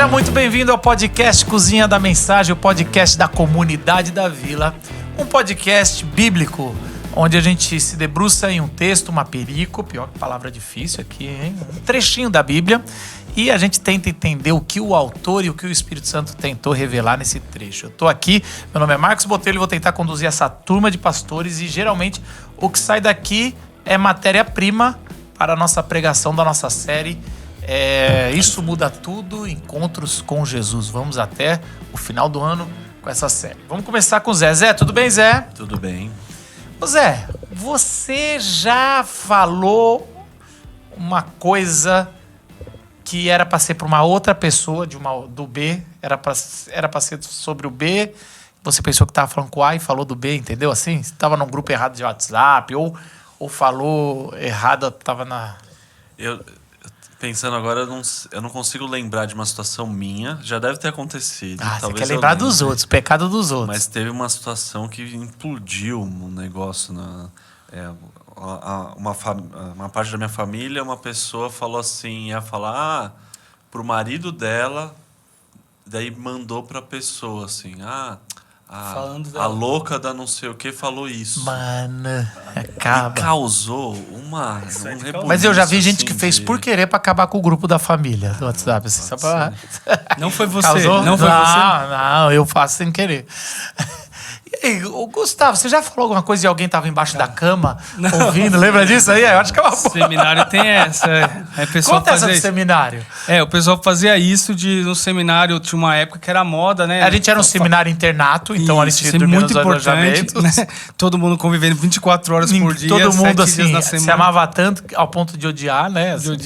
Seja muito bem-vindo ao podcast Cozinha da Mensagem, o podcast da comunidade da Vila. Um podcast bíblico, onde a gente se debruça em um texto, uma perícope, ó, que palavra difícil aqui, hein? Um trechinho da Bíblia, e a gente tenta entender o que o autor e o que o Espírito Santo tentou revelar nesse trecho. Eu tô aqui, meu nome é Marcos Botelho, e vou tentar conduzir essa turma de pastores, e geralmente o que sai daqui é matéria-prima para a nossa pregação da nossa série. Isso muda tudo, encontros com Jesus. Vamos até o final do ano com essa série. Vamos começar com o Zé. Zé, tudo bem, Zé? Tudo bem. Ô Zé, você já falou uma coisa que era para ser para uma outra pessoa, do B, era para ser sobre o B, você pensou que estava falando com o A e falou do B, entendeu? Assim, você estava num grupo errado de WhatsApp, ou falou errado, estava na... Pensando agora, eu não consigo lembrar de uma situação minha. Já deve ter acontecido. Você quer lembrar dos outros, o pecado dos outros. Mas teve uma situação que implodiu um negócio. Uma parte da minha família, uma pessoa falou assim, ia falar pro marido dela, daí mandou pra pessoa assim, a louca da não sei o que falou isso. Mano, acaba. E causou um Mas eu já vi gente que fez por querer pra acabar com o grupo da família do WhatsApp. Assim, só pra... Não foi você. Causou? Não foi você. Não, eu faço sem querer. E aí, Gustavo, você já falou alguma coisa de alguém tava embaixo da cama ouvindo? Lembra disso aí? Eu acho que é uma boa. Seminário tem essa. A pessoa Conta essa do fazia seminário. o pessoal fazia isso no seminário. Tinha uma época que era moda, né? A gente era um seminário internato, então a gente isso é dormia muito nos importante, alojamentos. né? Todo mundo convivendo 24 horas por dia, Todo mundo 7 dias na assim, se semana. amava tanto ao ponto de odiar, né? Assim,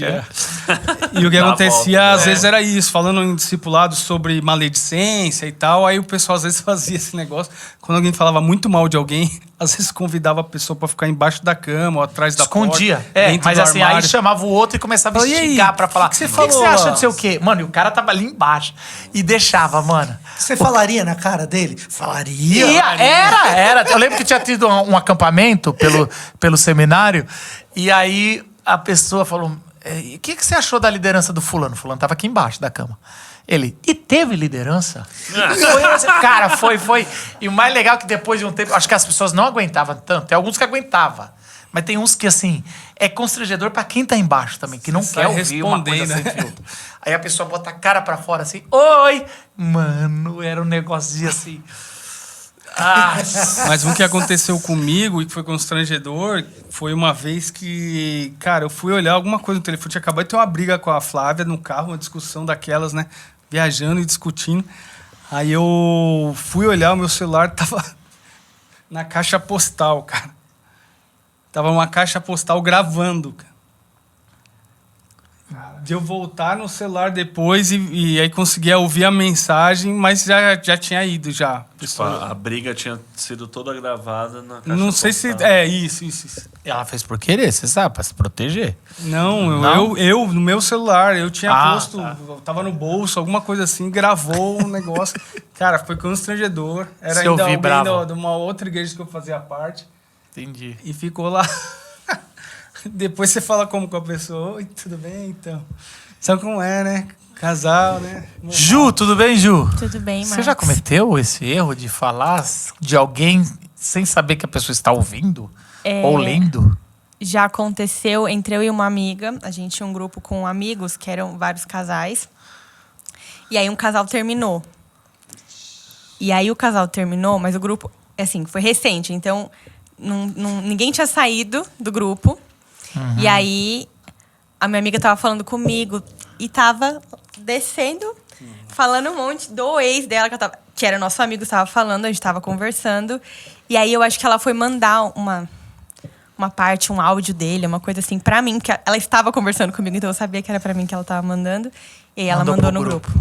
E o que acontecia, volta, às vezes, era isso. Falando em discipulado sobre maledicência e tal, aí o pessoal às vezes fazia esse negócio. Quando alguém falava muito mal de alguém, às vezes convidava a pessoa pra ficar embaixo da cama ou atrás da Escondia. porta. Dentro Mas do assim, armário. aí chamava o outro e começava a Fala, e aí, instigar pra falar. que você O que falou, você acha ó? de sei o quê? Mano, e o cara tava ali embaixo. E deixava, mano. Você falaria na cara dele? Falaria. Era. Eu lembro que tinha tido um acampamento pelo seminário. E aí a pessoa falou: o que você achou da liderança do fulano? O fulano tava aqui embaixo da cama. Ele, e teve liderança? Cara, foi. E o mais legal é que depois de um tempo, acho que as pessoas não aguentavam tanto. Tem alguns que aguentavam. Mas tem uns que, assim, é constrangedor pra quem tá embaixo também, que não quer ouvir uma coisa sem filtro. Aí a pessoa bota a cara pra fora assim, oi! Mano, era um negocinho assim... Mas um que aconteceu comigo e que foi constrangedor foi uma vez que, cara, eu fui olhar alguma coisa no telefone. Tinha acabado de ter uma briga com a Flávia no carro, uma discussão daquelas, né? Viajando e discutindo. Aí eu fui olhar, o meu celular tava na caixa postal, cara. Tava numa caixa postal gravando, cara. De eu voltar no celular depois e aí conseguia ouvir a mensagem, mas já tinha ido já. A briga tinha sido toda gravada na caixa Não sei se... postal. Isso. Ela fez por querer, você sabe, pra se proteger. Não, eu no meu celular, eu tinha posto, tá. eu tava no bolso, alguma coisa assim, gravou um negócio. Cara, foi constrangedor. Era Se ainda ouvir alguém bravo. de uma outra igreja que eu fazia parte. Entendi. E ficou lá. Depois você fala como com a pessoa. Oi, tudo bem, então? Sabe como é, né? Casal, né? Ju, tudo bem, Ju? Tudo bem, Marcos? Você já cometeu esse erro de falar de alguém sem saber que a pessoa está ouvindo? Ou lendo? Já aconteceu entre eu e uma amiga. A gente tinha um grupo com amigos, que eram vários casais. E aí um casal terminou. Mas o grupo, assim, foi recente. Então, ninguém tinha saído do grupo. Uhum. E aí, a minha amiga tava falando comigo e tava descendo, falando um monte do ex dela, que era nosso amigo, estava falando, a gente tava conversando. E aí, eu acho que ela foi mandar uma parte, um áudio dele, uma coisa assim, pra mim, que ela estava conversando comigo, então eu sabia que era pra mim que ela tava mandando. E aí, ela mandou no grupo.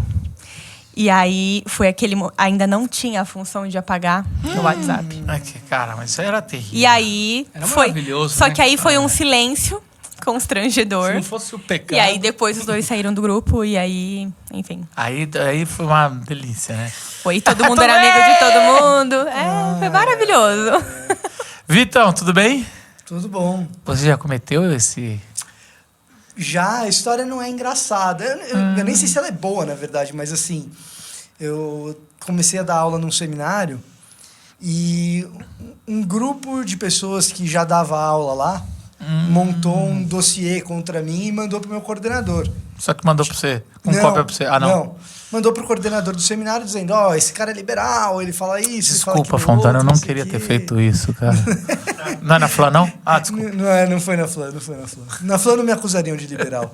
E aí, foi aquele... Ainda não tinha a função de apagar no WhatsApp. Cara, mas isso aí era terrível. E aí... Era maravilhoso, Só né? que aí foi um silêncio constrangedor. Se não fosse o pecado... E aí, depois, os dois saíram do grupo. E aí, enfim. Aí foi uma delícia, né? Foi, todo mundo era amigo de todo mundo. Foi maravilhoso. Vitão, tudo bem? Tudo bom. Você já cometeu esse Já, a história não é engraçada. Eu nem sei se ela é boa, na verdade, mas assim, eu comecei a dar aula num seminário e um grupo de pessoas que já dava aula lá montou um dossiê contra mim e mandou pro meu coordenador. Só que mandou pra você? Com cópia pra você? Ah, não. Não. Mandou pro coordenador do seminário dizendo, esse cara é liberal, ele fala isso, Desculpa, ele fala Fontana, eu não sei queria quê. ter feito isso, cara. Não é na Flan, não? Ah, desculpa. Não foi na Flan, não foi na Flan. Na Flan não me acusariam de liberal.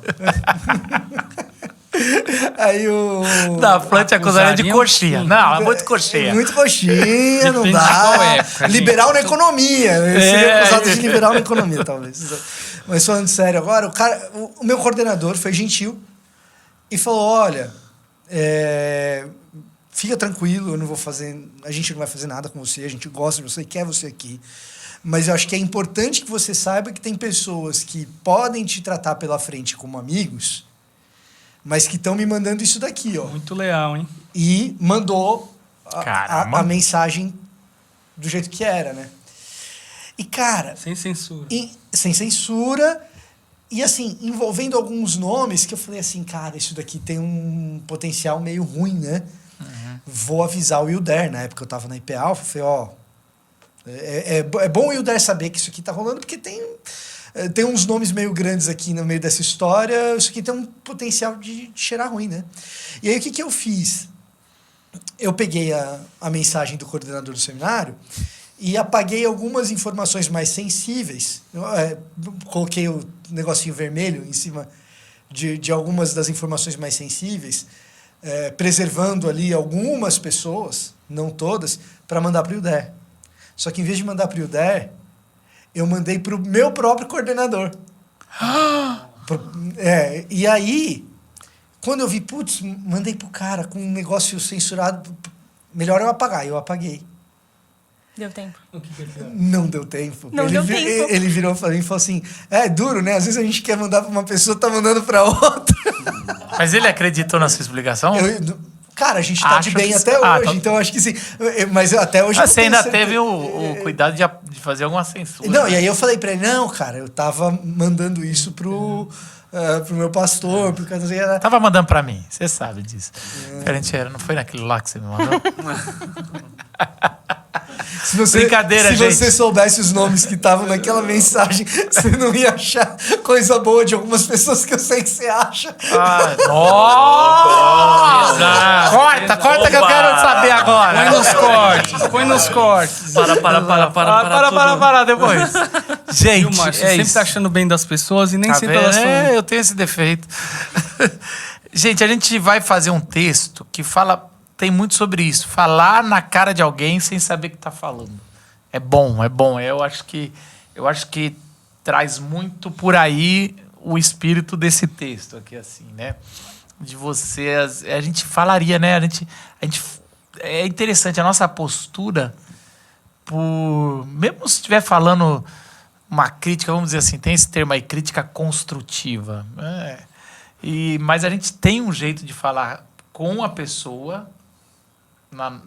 Aí o... Na Flan te acusaria de coxinha. Não, é muito coxinha. Muito coxinha, não Depende dá. de qual época, gente. Liberal na economia. Eu seria acusado de liberal na economia, talvez. Mas falando sério agora, o meu coordenador foi gentil e falou, olha, fica tranquilo, eu não vou fazer, a gente não vai fazer nada com você, a gente gosta de você, quer você aqui. Mas eu acho que é importante que você saiba que tem pessoas que podem te tratar pela frente como amigos, mas que estão me mandando isso daqui, ó. Muito leal, hein? E mandou Caramba. a mensagem do jeito que era, né? E, cara... Sem censura. Sem censura. E, assim, envolvendo alguns nomes que eu falei assim, cara, isso daqui tem um potencial meio ruim, né? Vou avisar o Wilder. Na época eu tava na IP Alpha, falei, é bom o Wilder saber que isso aqui tá rolando, porque tem uns nomes meio grandes aqui no meio dessa história, isso aqui tem um potencial de cheirar ruim, né? E aí o que eu fiz? Eu peguei a mensagem do coordenador do seminário e apaguei algumas informações mais sensíveis. Coloquei o negocinho vermelho em cima de algumas das informações mais sensíveis, preservando ali algumas pessoas, não todas, para mandar para o IUDER. Só que em vez de mandar para o IUDER, eu mandei para o meu próprio coordenador. E aí, quando eu vi, putz, mandei pro cara com um negócio censurado, melhor eu apagar. Eu apaguei. Deu tempo. Não deu tempo. Não deu tempo. Ele virou para mim e falou assim, é duro, né? Às vezes a gente quer mandar para uma pessoa, tá mandando para outra. Mas ele acreditou na sua explicação? Cara, a gente tá de bem até hoje, então acho que sim. Mas até hoje... Você ainda teve o cuidado de fazer alguma censura. Não, e aí eu falei para ele, não, cara, eu tava mandando isso pro meu pastor, pro cara... Tava mandando pra mim, você sabe disso. Não foi naquilo lá que você me mandou? Brincadeira, gente. Se você soubesse os nomes que estavam naquela mensagem, você não ia achar coisa boa de algumas pessoas que eu sei que você acha. Nossa! Corta que eu quero saber agora. Põe nos cortes. Para, depois. Gente, Você sempre tá achando bem das pessoas e nem sempre elas são. Eu tenho esse defeito. Gente, a gente vai fazer um texto que tem muito sobre isso. Falar na cara de alguém sem saber o que tá falando. É bom. Eu acho que traz muito por aí o espírito desse texto aqui, assim, né? De você... A gente falaria, né? É interessante a nossa postura mesmo se estiver falando uma crítica, vamos dizer assim, tem esse termo aí, crítica construtiva. Mas a gente tem um jeito de falar com a pessoa...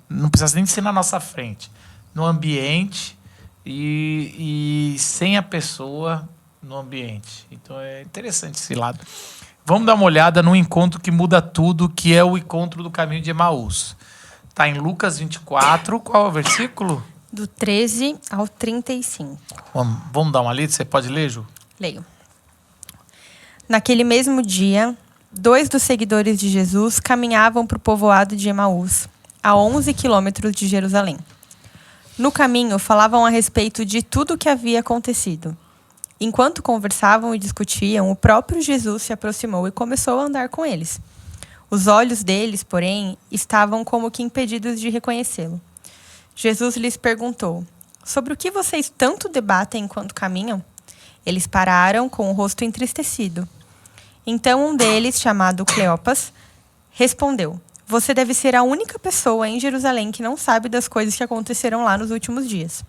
não precisa nem ser na nossa frente, no ambiente e sem a pessoa no ambiente. Então é interessante esse lado. Vamos dar uma olhada no encontro que muda tudo, que é o encontro do caminho de Emaús. Está em Lucas 24, qual é o versículo? Do 13 ao 35. Vamos dar uma lida? Você pode ler, Ju? Leio. Naquele mesmo dia, 2 dos seguidores de Jesus caminhavam para o povoado de Emaús, a 11 quilômetros de Jerusalém. No caminho, falavam a respeito de tudo o que havia acontecido. Enquanto conversavam e discutiam, o próprio Jesus se aproximou e começou a andar com eles. Os olhos deles, porém, estavam como que impedidos de reconhecê-lo. Jesus lhes perguntou: sobre o que vocês tanto debatem enquanto caminham? Eles pararam com o rosto entristecido. Então um deles, chamado Cleopas, respondeu: você deve ser a única pessoa em Jerusalém que não sabe das coisas que aconteceram lá nos últimos dias.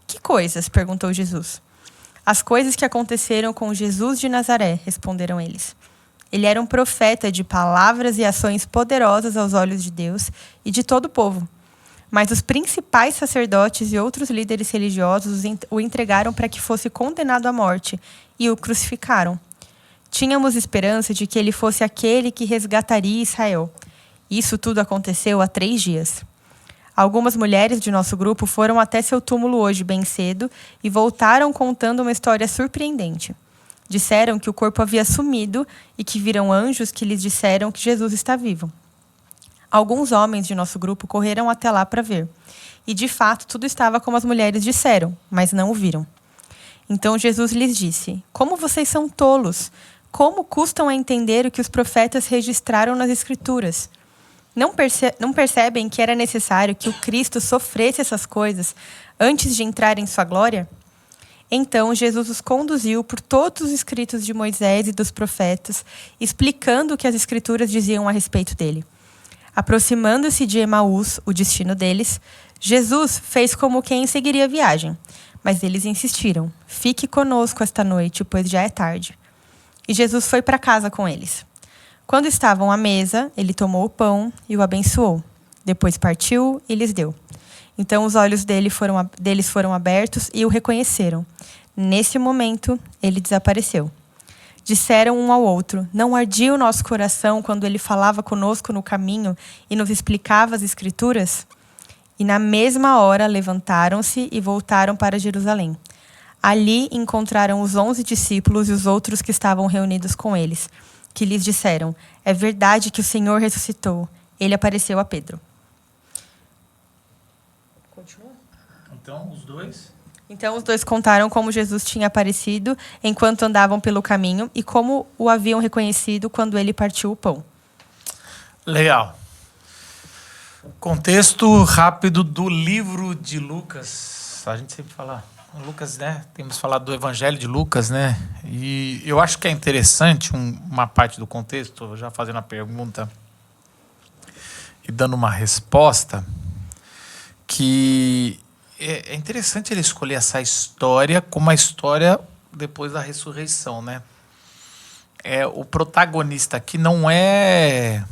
Que coisas? Perguntou Jesus. As coisas que aconteceram com Jesus de Nazaré, responderam eles. Ele era um profeta de palavras e ações poderosas aos olhos de Deus e de todo o povo. Mas os principais sacerdotes e outros líderes religiosos o entregaram para que fosse condenado à morte e o crucificaram. Tínhamos esperança de que ele fosse aquele que resgataria Israel. Isso tudo aconteceu há 3 dias. Algumas mulheres de nosso grupo foram até seu túmulo hoje bem cedo e voltaram contando uma história surpreendente. Disseram que o corpo havia sumido e que viram anjos que lhes disseram que Jesus está vivo. Alguns homens de nosso grupo correram até lá para ver. E, de fato, tudo estava como as mulheres disseram, mas não o viram. Então Jesus lhes disse: Como vocês são tolos! Como custam a entender o que os profetas registraram nas Escrituras? Não percebem que era necessário que o Cristo sofresse essas coisas antes de entrar em sua glória? Então Jesus os conduziu por todos os escritos de Moisés e dos profetas, explicando o que as Escrituras diziam a respeito dele. Aproximando-se de Emaús, o destino deles, Jesus fez como quem seguiria a viagem. Mas eles insistiram: Fique conosco esta noite, pois já é tarde. E Jesus foi para casa com eles. Quando estavam à mesa, ele tomou o pão e o abençoou. Depois partiu e lhes deu. Então os olhos deles foram abertos e o reconheceram. Nesse momento, ele desapareceu. Disseram um ao outro: Não ardia o nosso coração quando ele falava conosco no caminho e nos explicava as Escrituras? E na mesma hora levantaram-se e voltaram para Jerusalém. Ali encontraram os 11 discípulos e os outros que estavam reunidos com eles, que lhes disseram: É verdade que o Senhor ressuscitou. Ele apareceu a Pedro. Continua? Então, os dois... Então os dois contaram como Jesus tinha aparecido enquanto andavam pelo caminho e como o haviam reconhecido quando ele partiu o pão. Legal. Contexto rápido do livro de Lucas. A gente sempre fala Lucas, né? Temos falado do Evangelho de Lucas, né? E eu acho que é interessante uma parte do contexto, já fazendo a pergunta e dando uma resposta, que é interessante ele escolher essa história como a história depois da ressurreição, né? O protagonista aqui não é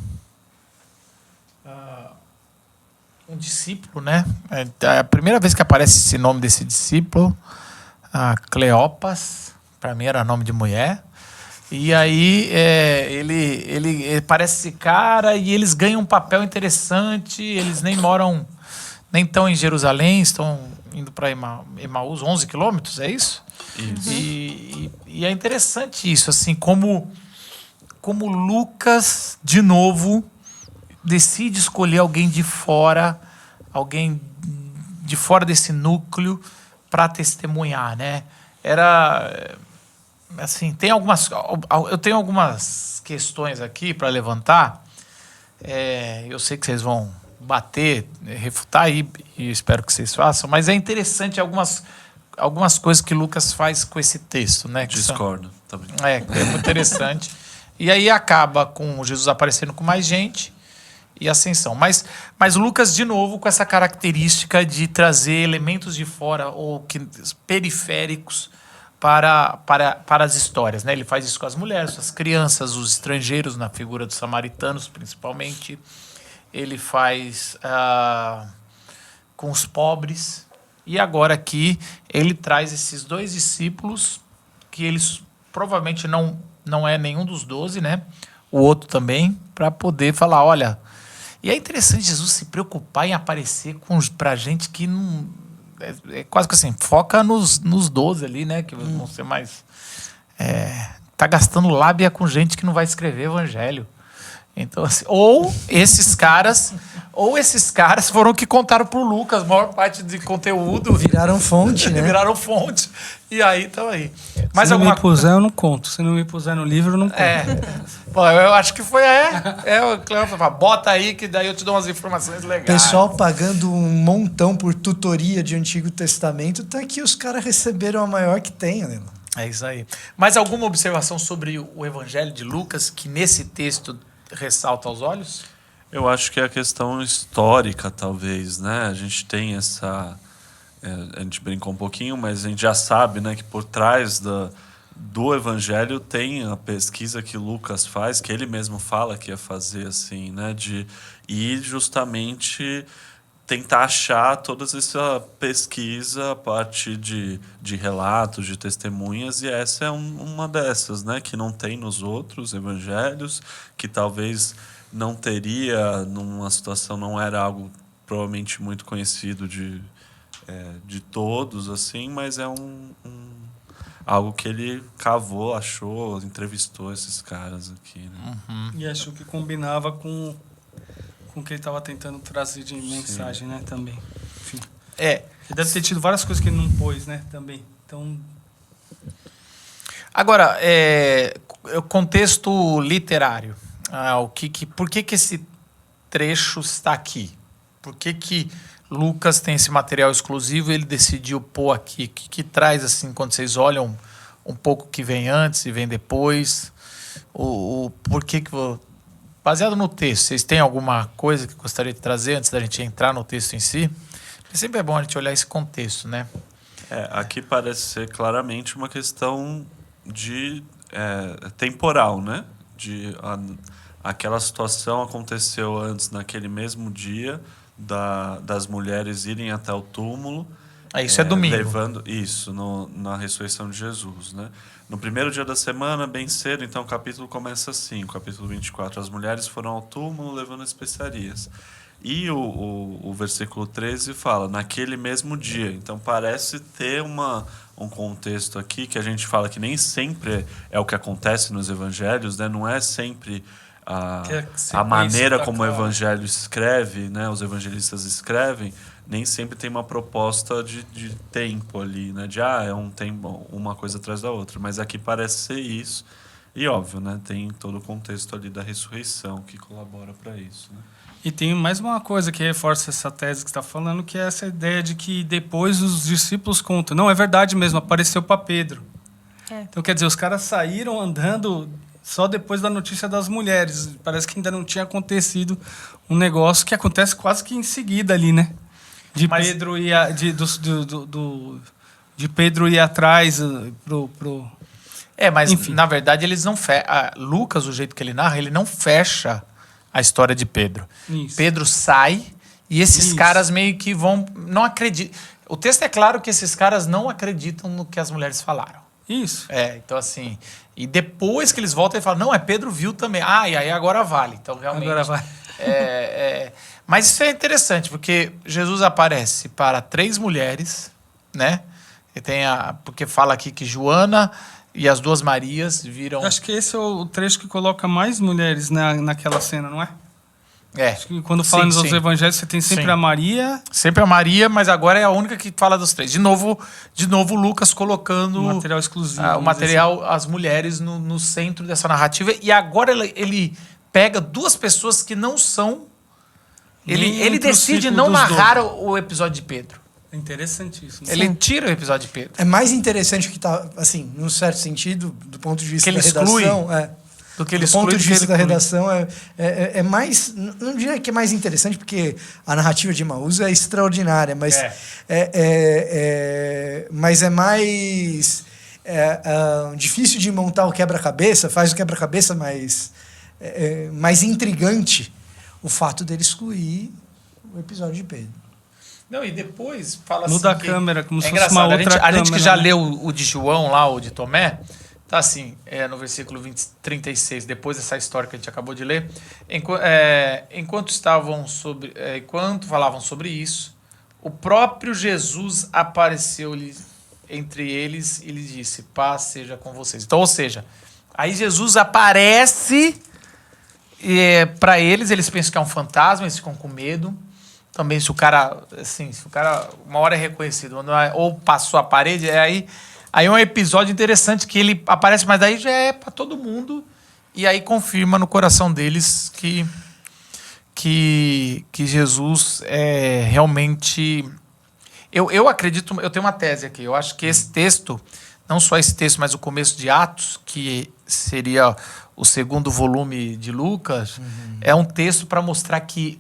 um discípulo, né? É a primeira vez que aparece esse nome desse discípulo, Cleopas, para mim era nome de mulher. E aí ele parece esse cara e eles ganham um papel interessante. Eles nem estão em Jerusalém, estão indo para Emaús, 11 quilômetros, é isso? Isso. E é interessante isso, assim, como Lucas, de novo, decide escolher alguém de fora desse núcleo para testemunhar, né? Era assim, eu tenho algumas questões aqui para levantar. Eu sei que vocês vão bater, refutar aí, e espero que vocês façam, mas é interessante algumas coisas que Lucas faz com esse texto, né? Discordo também. É muito interessante. E aí acaba com Jesus aparecendo com mais gente e ascensão. Mas Lucas, de novo, com essa característica de trazer elementos de fora ou periféricos para as histórias, né? Ele faz isso com as mulheres, as crianças, os estrangeiros, na figura dos samaritanos, principalmente. Ele faz com os pobres. E agora aqui ele traz esses 2 discípulos, que eles provavelmente não é nenhum dos 12, né? O outro também, para poder falar, olha... E é interessante Jesus se preocupar em aparecer pra gente que não... É quase que assim, foca nos 12 ali, né? Que vão ser mais... tá gastando lábia com gente que não vai escrever evangelho. Então, assim, ou esses caras foram que contaram pro Lucas a maior parte de conteúdo. Viraram fonte, né? Viraram fonte. E aí, estão aí. Mas se não me puser, eu não conto. Se não me puser no livro, eu não conto. Pô, eu acho que foi o Cleópas fala, bota aí que daí eu te dou umas informações legais. Pessoal pagando um montão por tutoria de Antigo Testamento, tá aqui os caras receberam a maior que tem, né? É isso aí. Mais alguma observação sobre o Evangelho de Lucas que nesse texto ressalta aos olhos? Eu acho que é a questão histórica, talvez, né? A gente tem essa... a gente brincou um pouquinho, mas a gente já sabe, né, que por trás do Evangelho tem a pesquisa que Lucas faz, que ele mesmo fala que ia fazer, assim, né? De ir justamente tentar achar toda essa pesquisa a partir de relatos, de testemunhas, e essa é uma dessas, né? Que não tem nos outros evangelhos, que talvez não teria, numa situação, não era algo provavelmente muito conhecido de todos, assim, mas é algo que ele cavou, achou, entrevistou esses caras aqui, né? E achou que combinava com o que ele estava tentando trazer de mensagem, né, também. Enfim. Ele deve ter tido várias coisas que ele não pôs, né, também. Então... Agora, o contexto literário. Por que esse trecho está aqui? Por que Lucas tem esse material exclusivo e ele decidiu pôr aqui? O que traz, assim, quando vocês olham um pouco que vem antes e vem depois? Por que... Baseado no texto, vocês têm alguma coisa que gostaria de trazer antes da gente entrar no texto em si? Porque sempre é bom a gente olhar esse contexto, né? Aqui parece ser claramente uma questão de temporal, né? Aquela situação aconteceu antes, naquele mesmo dia, das mulheres irem até o túmulo. Isso é domingo. Levando isso na ressurreição de Jesus, né? No primeiro dia da semana, bem cedo, então o capítulo começa assim, capítulo 24. As mulheres foram ao túmulo levando especiarias. E o versículo 13 fala, naquele mesmo dia. Então parece ter um contexto aqui que a gente fala que nem sempre é o que acontece nos evangelhos, né? Não é sempre a maneira como o evangelho escreve, né? Os evangelistas escrevem, nem sempre tem uma proposta de tempo ali, né? É um tempo, uma coisa atrás da outra. Mas aqui parece ser isso. E óbvio, né? Tem todo o contexto ali da ressurreição que colabora para isso, né? E tem mais uma coisa que reforça essa tese que você está falando, que é essa ideia de que depois os discípulos contam. Não, é verdade mesmo, apareceu para Pedro. Então, quer dizer, os caras saíram andando só depois da notícia das mulheres. Parece que ainda não tinha acontecido um negócio que acontece quase que em seguida ali, né? De Pedro ir atrás pro... Mas enfim. Na verdade eles não fecham. Lucas, o jeito que ele narra, ele não fecha a história de Pedro. Isso. Pedro sai e esses caras meio que não acreditam. O texto é claro que esses caras não acreditam no que as mulheres falaram. Isso. Então assim, e depois que eles voltam, ele fala, não, Pedro viu também. E aí agora vale. Então realmente... Agora vale. Mas isso é interessante, porque Jesus aparece para 3 mulheres, né? E porque fala aqui que Joana e as 2 Marias viram... Acho que esse é o trecho que coloca mais mulheres naquela cena, não é? Acho que quando fala nos outros evangelhos, você tem sempre a Maria... Sempre a Maria, mas agora é a única que fala dos 3. De novo Lucas colocando... O material exclusivo. O material, as mulheres no centro dessa narrativa. E agora ele pega 2 pessoas que não são... Ele decide não narrar o episódio de Pedro. É interessantíssimo. Ele tira o episódio de Pedro. É mais interessante que tá, assim, num certo sentido, do ponto de vista que ele da redação... exclui. Do que ele exclui, ponto de vista da redação, é mais... Não diria que é mais interessante, porque a narrativa de Emaús é extraordinária, mas mas é mais difícil de montar o quebra-cabeça, faz o quebra-cabeça mais intrigante o fato dele excluir o episódio de Pedro. Não, e depois fala muda assim... a câmera, como se fosse uma outra câmera. A gente que já leu o de João lá, o de Tomé, tá assim, no versículo 36, depois dessa história que a gente acabou de ler, enquanto falavam sobre isso, o próprio Jesus apareceu-lhe entre eles e lhe disse, paz seja com vocês. Então, ou seja, aí Jesus aparece... para eles pensam que é um fantasma, eles ficam com medo. Também se o cara uma hora é reconhecido, ou passou a parede, aí é um episódio interessante que ele aparece, mas daí já é para todo mundo, e aí confirma no coração deles que Jesus é realmente... Eu acredito, eu tenho uma tese aqui, eu acho que esse texto, não só esse texto, mas o começo de Atos, que seria o segundo volume de Lucas, é um texto para mostrar que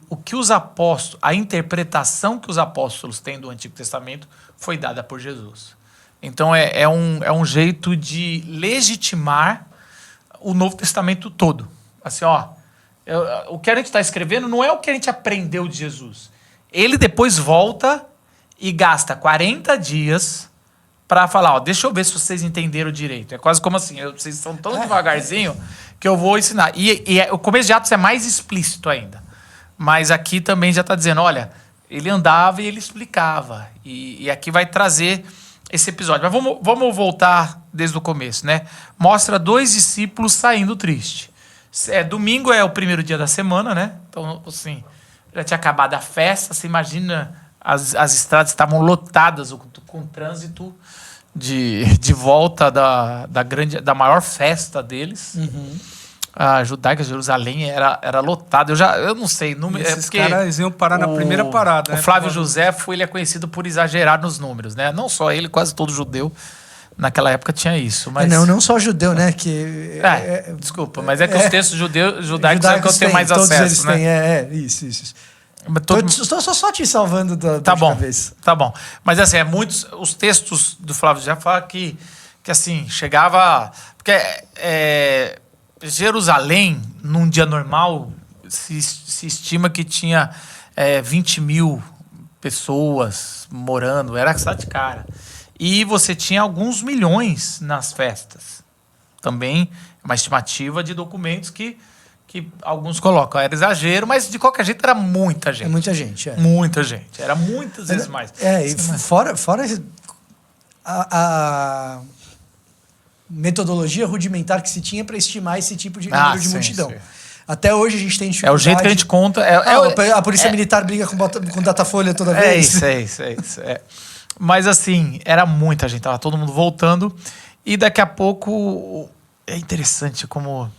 a interpretação que os apóstolos têm do Antigo Testamento foi dada por Jesus. Então é um jeito de legitimar o Novo Testamento todo. Assim, o que a gente está escrevendo não é o que a gente aprendeu de Jesus. Ele depois volta e gasta 40 dias para falar, ó, deixa eu ver se vocês entenderam direito. É quase como assim, vocês estão tão devagarzinho que eu vou ensinar. E o começo de Atos é mais explícito ainda. Mas aqui também já está dizendo, olha, ele andava e ele explicava. E aqui vai trazer esse episódio. Mas vamos voltar desde o começo, né? Mostra 2 discípulos saindo triste. Domingo é o primeiro dia da semana, né? Então, assim, já tinha acabado a festa. Você imagina, as estradas estavam lotadas com trânsito de volta da maior festa deles. Uhum. A judaica de Jerusalém era lotada. Eu não sei. Esses caras iam parar na primeira parada. O Flávio Josefo, ele é conhecido por exagerar nos números, né? Não só ele, quase todo judeu naquela época tinha isso. Mas... Não só judeu, né? Desculpa, mas é que os textos judaicos é que eu tenho mais todos acesso, eles né? têm, isso. Estou só te salvando da cabeça. Tá bom. Mas assim, os textos do Flávio já falam que assim, chegava... Porque Jerusalém, num dia normal, se estima que tinha 20 mil pessoas morando. Era essa de cara. E você tinha alguns milhões nas festas. Também uma estimativa de documentos que alguns colocam. Era exagero, mas de qualquer jeito era muita gente. É muita gente, Muita gente. Era muitas vezes mais. Fora a metodologia rudimentar que se tinha para estimar esse tipo de número de multidão. Sim. Até hoje a gente tem dificuldade. É o jeito que a gente conta. A polícia militar briga com Datafolha toda vez. É isso. Mas assim, era muita gente. Tava todo mundo voltando. E daqui a pouco... É interessante como...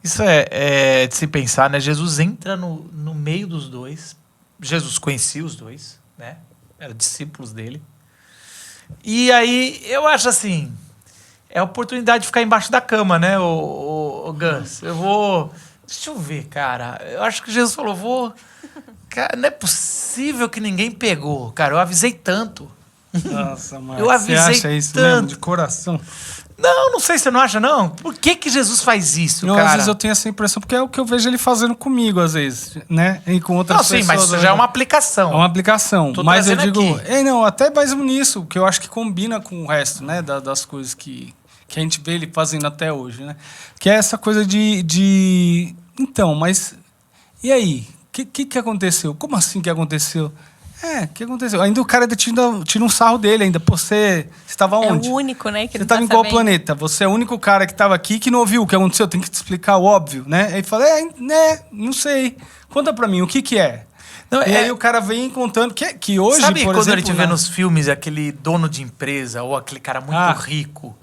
Isso é de se pensar, né? Jesus entra no meio dos dois. Jesus conhecia os dois, né? Eram discípulos dele. E aí, eu acho assim... É a oportunidade de ficar embaixo da cama, né, o Gans? Deixa eu ver, cara. Eu acho que Jesus falou, Cara, não é possível que ninguém pegou. Cara, eu avisei tanto. Nossa, mano. Eu avisei você acha isso tanto. mesmo, de coração? Não sei se você não acha, não. Por que Jesus faz isso, não, cara? Às vezes eu tenho essa impressão, porque é o que eu vejo ele fazendo comigo, às vezes, né? E com outras pessoas. Sim, mas isso já é uma aplicação. É uma aplicação. Tô mas eu trazendo digo... aqui. Até mesmo nisso, que eu acho que combina com o resto, né? Das coisas que a gente vê ele fazendo até hoje, né? Que é essa coisa de... Então, mas... E aí? O que aconteceu? Como assim que aconteceu? O que aconteceu? Ainda o cara tira um sarro dele ainda. Pô, você estava onde? É o único, né? Que você estava em qual planeta? Você é o único cara que estava aqui que não ouviu o que aconteceu. Tem que te explicar o óbvio, né? Aí ele fala, não sei. Conta pra mim, o que é? Não, e aí o cara vem contando que hoje, sabe por quando exemplo... a gente vê nos filmes aquele dono de empresa ou aquele cara muito rico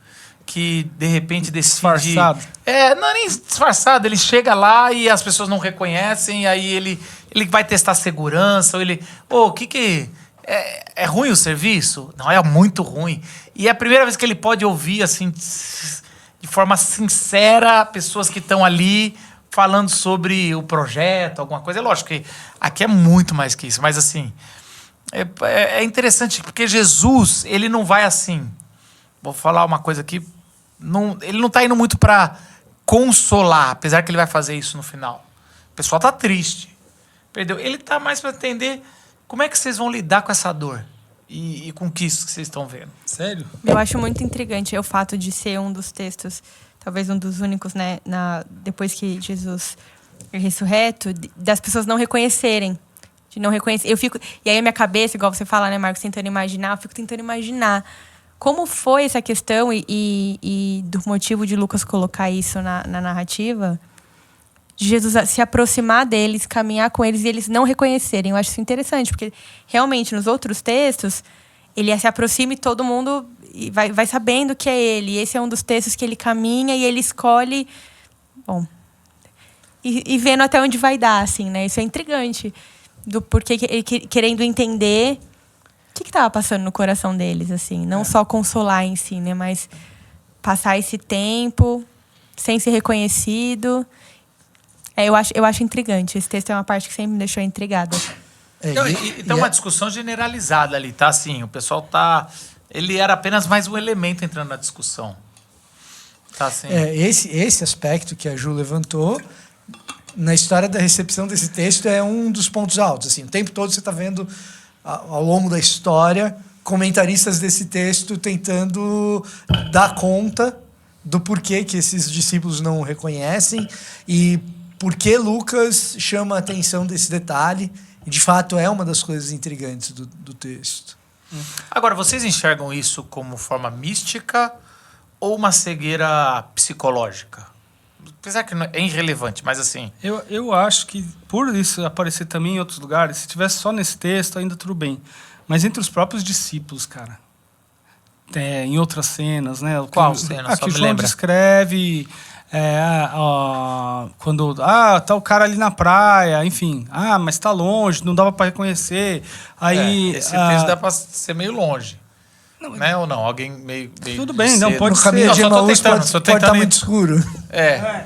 que, de repente, decide... Disfarçado. Não é nem disfarçado. Ele chega lá e as pessoas não reconhecem, aí ele vai testar segurança, ou ele... É ruim o serviço? Não, é muito ruim. E é a primeira vez que ele pode ouvir, assim, de forma sincera, pessoas que estão ali falando sobre o projeto, alguma coisa. É lógico que aqui é muito mais que isso, mas, assim, é interessante, porque Jesus, ele não vai assim... Vou falar uma coisa aqui. Ele não está indo muito para consolar, apesar que ele vai fazer isso no final. O pessoal está triste. Perdeu. Ele está mais para entender como é que vocês vão lidar com essa dor e com isso que vocês estão vendo. Sério? Eu acho muito intrigante o fato de ser um dos textos, talvez um dos únicos, né, depois que Jesus é ressurreto, das pessoas não reconhecerem. De não reconhecer. E aí a minha cabeça, igual você fala, né, Marcos, tentando imaginar, eu fico tentando imaginar como foi essa questão e do motivo de Lucas colocar isso na narrativa, de Jesus se aproximar deles, caminhar com eles e eles não reconhecerem. Eu acho isso interessante, porque realmente nos outros textos ele se aproxima e todo mundo vai sabendo que é ele. Esse é um dos textos que ele caminha e ele escolhe, bom, e vendo até onde vai dar, assim, né? Isso é intrigante, do porquê ele querendo entender o que estava passando no coração deles, assim, não só consolar em si, né, mas passar esse tempo sem ser reconhecido. Eu acho intrigante. Esse texto é uma parte que sempre me deixou intrigada. Então, uma discussão generalizada ali, tá? Assim, o pessoal tá... Ele era apenas mais um elemento entrando na discussão. Tá assim. Esse aspecto que a Ju levantou na história da recepção desse texto é um dos pontos altos. Assim, o tempo todo você está vendo, ao longo da história, comentaristas desse texto tentando dar conta do porquê que esses discípulos não o reconhecem e por que Lucas chama a atenção desse detalhe. E, de fato, é uma das coisas intrigantes do texto. Agora, vocês enxergam isso como forma mística ou uma cegueira psicológica? Apesar que é irrelevante, mas assim... Eu acho que, por isso aparecer também em outros lugares, se tivesse só nesse texto, ainda tudo bem. Mas entre os próprios discípulos, cara, em outras cenas, né? Qual cena? Que João descreve quando tá o cara ali na praia, enfim, mas tá longe, não dava para reconhecer. Aí esse texto dá para ser meio longe. Não, né? Ou não? Alguém meio tudo bem, não pode no ser. caminho de Emaús pode estar muito ir... escuro.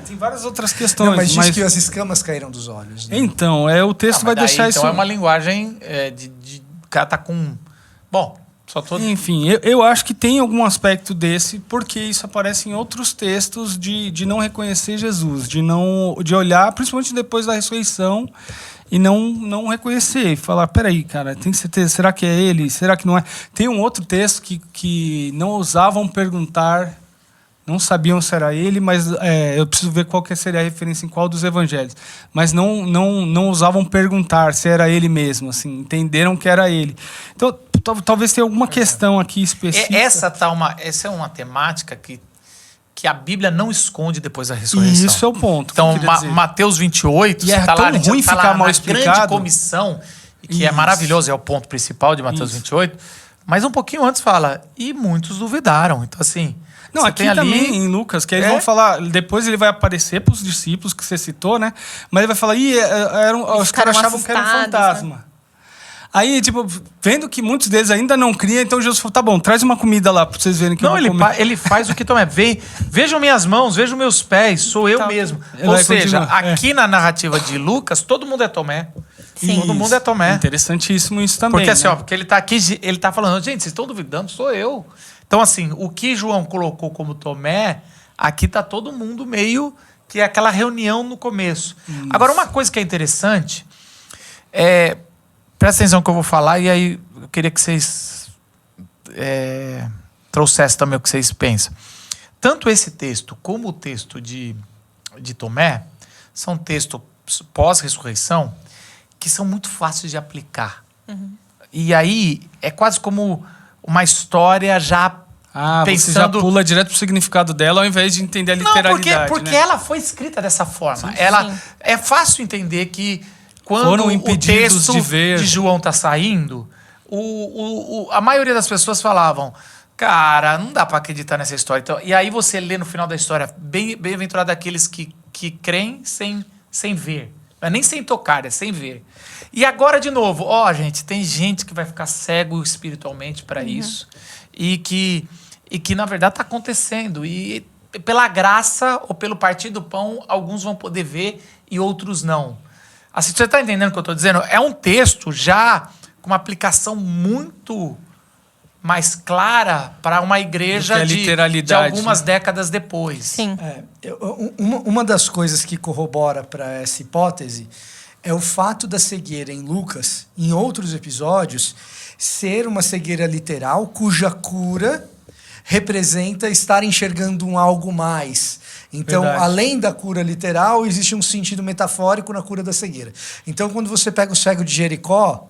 Tem várias outras questões. Não, mas diz que as escamas caíram dos olhos. Né? Então, o texto vai deixar isso... Então é uma linguagem o cara tá com... Bom, só tô... Enfim, eu acho que tem algum aspecto desse, porque isso aparece em outros textos de não reconhecer Jesus, de olhar, principalmente depois da ressurreição, e não reconhecer, falar, peraí, cara, tem certeza, será que é ele? Será que não é? Tem um outro texto que não ousavam perguntar, não sabiam se era ele, mas eu preciso ver qual que seria a referência em qual dos evangelhos, mas não ousavam perguntar se era ele mesmo, assim, entenderam que era ele. Então, talvez tenha alguma questão aqui específica. Essa é uma temática que a Bíblia não esconde depois da ressurreição. Isso é o ponto. Então, Mateus 28, e tá tão lá, ruim tá ficar lá mal na explicado. Grande comissão, que é maravilhoso, é o ponto principal de Mateus 28. Mas um pouquinho antes fala, e muitos duvidaram. Então, assim... Não, aqui tem também ali... em Lucas, que eles vão falar, depois ele vai aparecer para os discípulos que você citou, né? Mas ele vai falar, os caras achavam que era um fantasma. Né? Aí, tipo, vendo que muitos deles ainda não criam, então Jesus falou, tá bom, traz uma comida lá para vocês verem que eu vou comer. Ele faz o que Tomé, vejam minhas mãos, vejam meus pés, sou eu mesmo. Ou seja, aqui na narrativa de Lucas, todo mundo é Tomé. Sim. Todo mundo é Tomé. Interessantíssimo isso também. Porque assim, né? porque ele tá aqui, ele tá falando, gente, vocês estão duvidando, sou eu. Então, assim, o que João colocou como Tomé, aqui tá todo mundo meio que é aquela reunião no começo. Isso. Agora, uma coisa que é interessante, presta atenção no que eu vou falar, e aí eu queria que vocês trouxessem também o que vocês pensam. Tanto esse texto como o texto de Tomé são textos pós-ressurreição que são muito fáceis de aplicar. Uhum. E aí é quase como uma história já pensando... Você já pula direto pro significado dela ao invés de entender a literalidade. Não, porque ela foi escrita dessa forma. Sim. É fácil entender que quando o texto de João está saindo, a maioria das pessoas falavam, cara, não dá para acreditar nessa história. Então, e aí você lê no final da história, bem-aventurado aqueles que creem sem ver. Não é nem sem tocar, é sem ver. E agora, de novo, gente, tem gente que vai ficar cego espiritualmente para isso. E que, na verdade, está acontecendo. E pela graça ou pelo partir do pão, alguns vão poder ver e outros não. Assim, você está entendendo o que eu estou dizendo? É um texto já com uma aplicação muito mais clara para uma igreja de algumas décadas depois. Sim. Uma das coisas que corrobora para essa hipótese é o fato da cegueira em Lucas, em outros episódios, ser uma cegueira literal cuja cura representa estar enxergando um algo mais. Então, além da cura literal, existe um sentido metafórico na cura da cegueira. Então, quando você pega o cego de Jericó,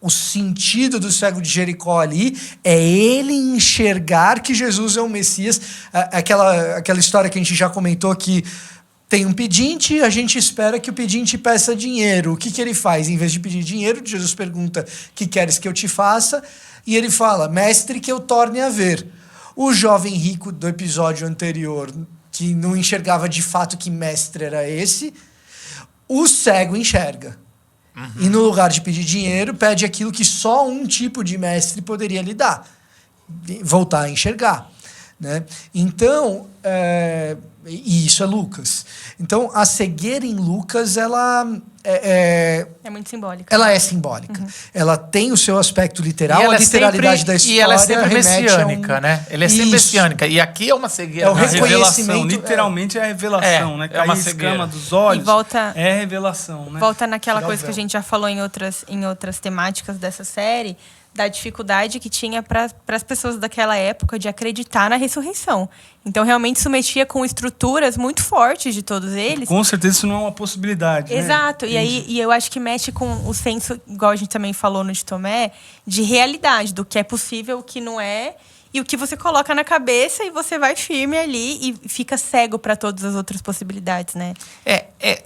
o sentido do cego de Jericó ali é ele enxergar que Jesus é o Messias. Aquela história que a gente já comentou que tem um pedinte, a gente espera que o pedinte peça dinheiro. O que ele faz? Em vez de pedir dinheiro, Jesus pergunta, que queres que eu te faça? E ele fala, mestre, que eu torne a ver. O jovem rico do episódio anterior, que não enxergava de fato que mestre era esse, o cego enxerga. Uhum. E no lugar de pedir dinheiro, pede aquilo que só um tipo de mestre poderia lhe dar. Voltar a enxergar. né? Então, e isso é Lucas. Então, a cegueira em Lucas, ela é muito simbólica. Ela é simbólica. Ela tem o seu aspecto literal, a literalidade da história. E ela é sempre messiânica, né? Ela é sempre messiânica. E aqui é uma cegueira. É o revelação. Literalmente é a revelação, né? É uma Cair escama dos olhos. E volta, é a revelação, né? Volta naquela coisa que a gente já falou em outras temáticas dessa série, da dificuldade que tinha para as pessoas daquela época de acreditar na ressurreição. Então, realmente, isso mexia com estruturas muito fortes de todos eles. Com certeza isso não é uma possibilidade. Exato. Né? E eu acho que mexe com o senso, igual a gente também falou no de Tomé, de realidade, do que é possível, o que não é, e o que você coloca na cabeça e você vai firme ali e fica cego para todas as outras possibilidades, né?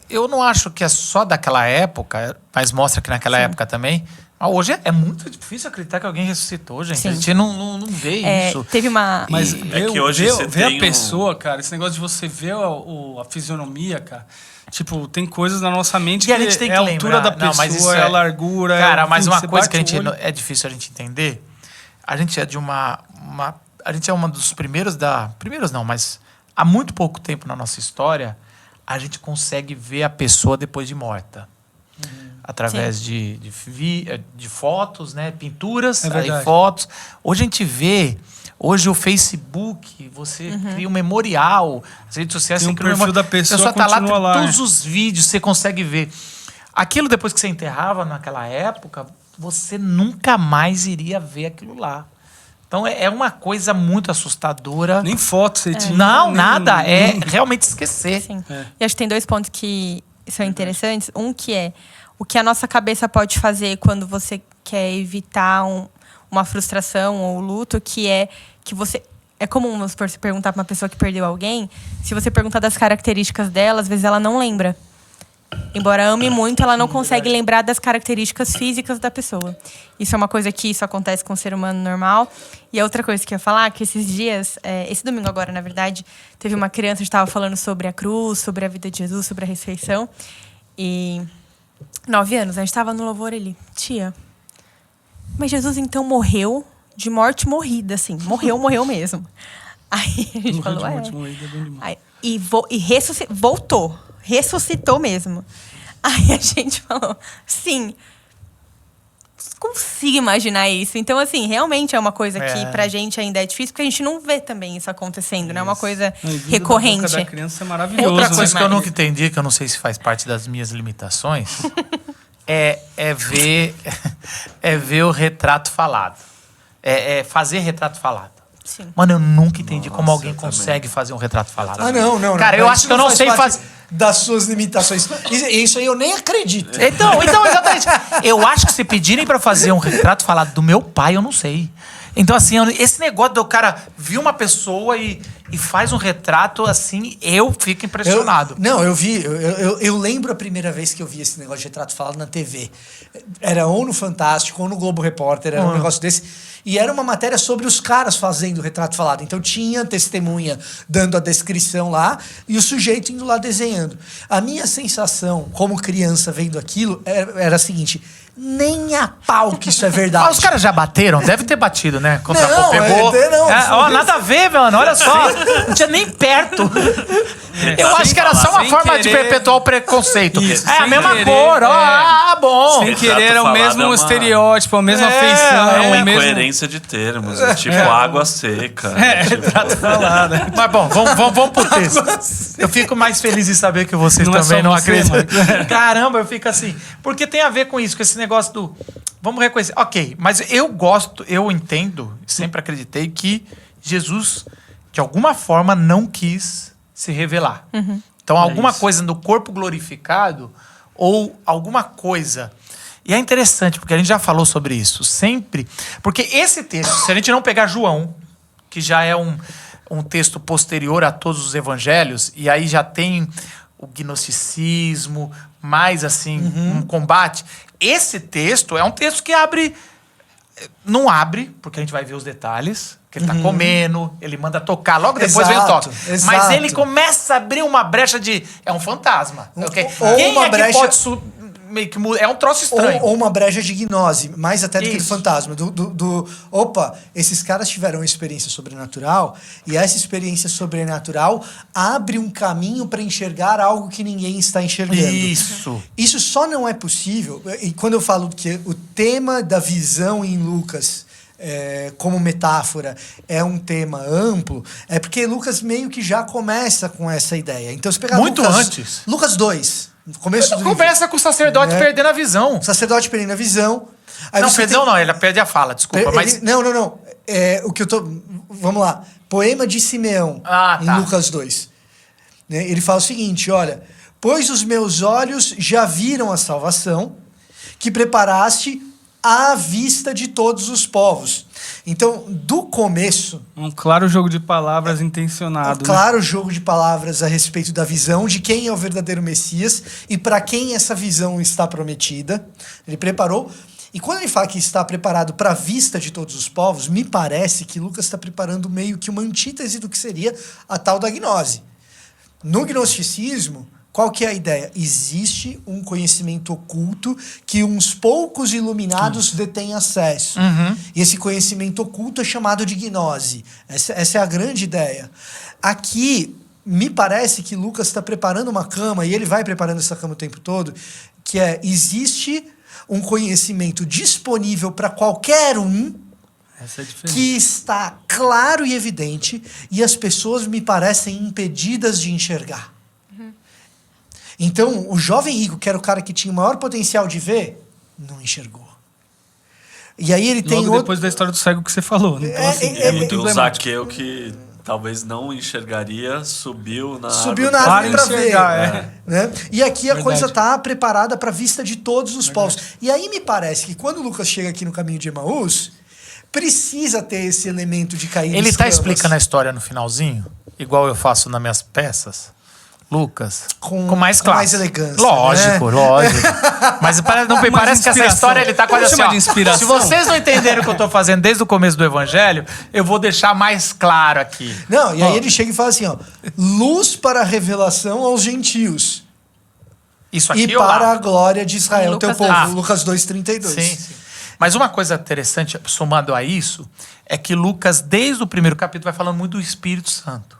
Eu não acho que é só daquela época, mas mostra que naquela época também. Hoje é muito difícil acreditar que alguém ressuscitou, gente. Sim. A gente não vê isso. Teve uma... Mas que hoje você ver tem a pessoa, cara, esse negócio de você ver a fisionomia, cara. Tipo, tem coisas na nossa mente que a gente tem que é a lembrar. altura da pessoa, mas isso é a largura. Cara, mas uma coisa que é difícil a gente entender, a gente é de a gente é uma dos primeiros primeiros não, mas há muito pouco tempo na nossa história, a gente consegue ver a pessoa depois de morta. Através de fotos, né? Pinturas, aí fotos. Hoje a gente vê... Hoje o Facebook, você cria um memorial. As redes sociais, tem você cria perfil da pessoa, a pessoa tá lá, né? todos os vídeos, você consegue ver. Aquilo depois que você enterrava naquela época, você nunca mais iria ver aquilo lá. Então é uma coisa muito assustadora. Nem foto você tinha. Não, nada. É realmente esquecer. Sim. E acho que tem 2 pontos que são interessantes. Um que é o que a nossa cabeça pode fazer quando você quer evitar uma frustração ou luto, que é que você... É comum você perguntar para uma pessoa que perdeu alguém, se você perguntar das características dela, às vezes ela não lembra. Embora ame muito, ela não consegue lembrar das características físicas da pessoa. Isso é uma coisa que isso acontece com o ser humano normal. E a outra coisa que eu ia falar, que esses dias, esse domingo agora, na verdade, teve uma criança que estava falando sobre a cruz, sobre a vida de Jesus, sobre a ressurreição. E 9 anos, a gente estava no louvor ali. Tia, mas Jesus então morreu de morte morrida, assim. Morreu mesmo. Aí a gente falou, voltou. Ressuscitou mesmo. Aí a gente falou, sim, consigo imaginar isso. Então, assim, realmente é uma coisa que pra gente ainda é difícil, porque a gente não vê também isso acontecendo, isso. Né? É uma coisa recorrente. Da criança é maravilhoso. Outra coisa que eu nunca entendi, que eu não sei se faz parte das minhas limitações, é ver o retrato falado. É fazer retrato falado. Sim. Mano, eu nunca entendi como alguém consegue fazer um retrato falado. Não. Cara, eu acho que eu não sei fazer... Das suas limitações. Isso aí eu nem acredito. Então, exatamente. Eu acho que se pedirem pra fazer um retrato falado do meu pai, eu não sei. Então, assim, esse negócio do cara vir uma pessoa e faz um retrato, assim, eu fico impressionado. Eu lembro a primeira vez que eu vi esse negócio de retrato falado na TV. Era ou no Fantástico, ou no Globo Repórter, era um negócio desse. E era uma matéria sobre os caras fazendo o retrato falado. Então tinha testemunha dando a descrição lá e o sujeito indo lá desenhando. A minha sensação, como criança vendo aquilo, era a seguinte: nem a pau que isso é verdade. Os caras já bateram? Deve ter batido, né? Contra não, pegou. Nada a ver, mano. Olha só. Não tinha nem perto. Eu acho que era só uma forma de perpetuar o preconceito. Isso, a mesma cor. Bom. Sem querer, é o mesmo estereótipo, a mesma feição. É uma mesmo... incoerência de termos. Tipo água seca. Retrato falado. Mas bom, vamos pro texto. Eu fico mais feliz em saber que vocês também não acreditam. Caramba, eu fico assim. Porque tem a ver com isso, com esse negócio do... Vamos reconhecer. Ok, mas eu entendo, sempre acreditei que Jesus, de alguma forma, não quis se revelar. Então, alguma coisa no corpo glorificado ou alguma coisa... E é interessante, porque a gente já falou sobre isso. Sempre... Porque esse texto, se a gente não pegar João, que já é um texto posterior a todos os evangelhos, e aí já tem o gnosticismo, mais assim, um combate. Esse texto é um texto que abre... Não abre, porque a gente vai ver os detalhes, que ele tá comendo, ele manda tocar, logo depois vem o toque. Mas ele começa a abrir uma brecha de... É um fantasma. Okay? Ou Quem uma brecha... que pode meio que muda. É um troço estranho. Ou uma brecha de gnose, mais até do que do fantasma. Opa, esses caras tiveram uma experiência sobrenatural e essa experiência sobrenatural abre um caminho para enxergar algo que ninguém está enxergando. Isso só não é possível. E quando eu falo que o tema da visão em Lucas como metáfora é um tema amplo, é porque Lucas meio que já começa com essa ideia. Então, se pegar muito antes. Lucas 2, no começo do conversa com o sacerdote perdendo a visão. O sacerdote perdendo a visão. Aí não, ele perde a fala, desculpa. Mas... Não. O que eu tô... Vamos lá. Poema de Simeão, em Lucas 2. Ele fala o seguinte, olha... Pois os meus olhos já viram a salvação que preparaste à vista de todos os povos. Então, do começo... Um claro jogo de palavras intencionado. Claro jogo de palavras a respeito da visão, de quem é o verdadeiro Messias e para quem essa visão está prometida. Ele preparou. E quando ele fala que está preparado para a vista de todos os povos, me parece que Lucas está preparando meio que uma antítese do que seria a tal da gnose. No gnosticismo... Qual que é a ideia? Existe um conhecimento oculto que uns poucos iluminados detêm acesso. E esse conhecimento oculto é chamado de gnose. Essa é a grande ideia. Aqui, me parece que Lucas está preparando uma cama, e ele vai preparando essa cama o tempo todo, que existe um conhecimento disponível para qualquer um, que está claro e evidente, e as pessoas me parecem impedidas de enxergar. Então, o jovem rico, que era o cara que tinha o maior potencial de ver, não enxergou. E aí ele tem depois da história do cego que você falou. Né? Então, é muito emblemático. O Zaqueu, que talvez não enxergaria, subiu na árvore para ver. Né? E aqui a coisa está preparada para a vista de todos os povos. E aí me parece que quando o Lucas chega aqui no caminho de Emaús, precisa ter esse elemento de cair. Ele está explicando a história no finalzinho, igual eu faço nas minhas peças. Lucas, com mais classe. Com mais elegância. Lógico. Mas não me parece que essa história ele tá quase assim, de inspiração. Se vocês não entenderam o que eu tô fazendo desde o começo do evangelho, eu vou deixar mais claro aqui. Não, e aí ele chega e fala assim, luz para a revelação aos gentios. Isso aqui e para a glória de Israel, teu povo. Lucas 2:32. Sim. Mas uma coisa interessante, somando a isso, é que Lucas, desde o primeiro capítulo, vai falando muito do Espírito Santo.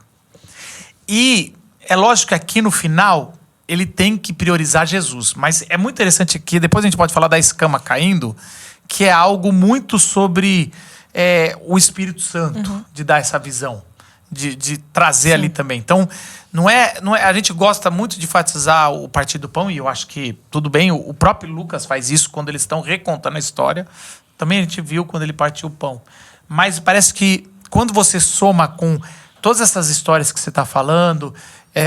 E é lógico que aqui no final ele tem que priorizar Jesus. Mas é muito interessante aqui, depois a gente pode falar da escama caindo, que é algo muito sobre o Espírito Santo, de dar essa visão, de trazer ali também. Então, não é, a gente gosta muito de enfatizar o partir do pão, e eu acho que tudo bem, o próprio Lucas faz isso quando eles estão recontando a história. Também a gente viu quando ele partiu o pão. Mas parece que quando você soma com todas essas histórias que você está falando,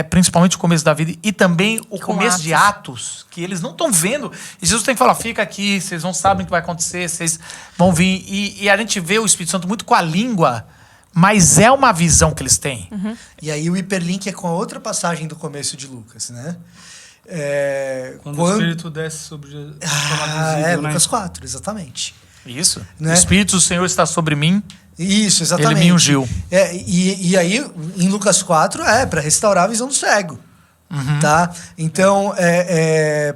principalmente o começo da vida e também o começo de Atos, que eles não estão vendo. E Jesus tem que falar, fica aqui, vocês não sabem o que vai acontecer, vocês vão vir. E a gente vê o Espírito Santo muito com a língua, mas é uma visão que eles têm. E aí o hiperlink é com a outra passagem do começo de Lucas, né? Quando o Espírito desce sobre Jesus. Lucas 4, exatamente. Isso. Né? O Espírito do Senhor está sobre mim. Isso, exatamente. Ele me ungiu. E aí, em Lucas 4, para restaurar a visão do cego. Tá? Então,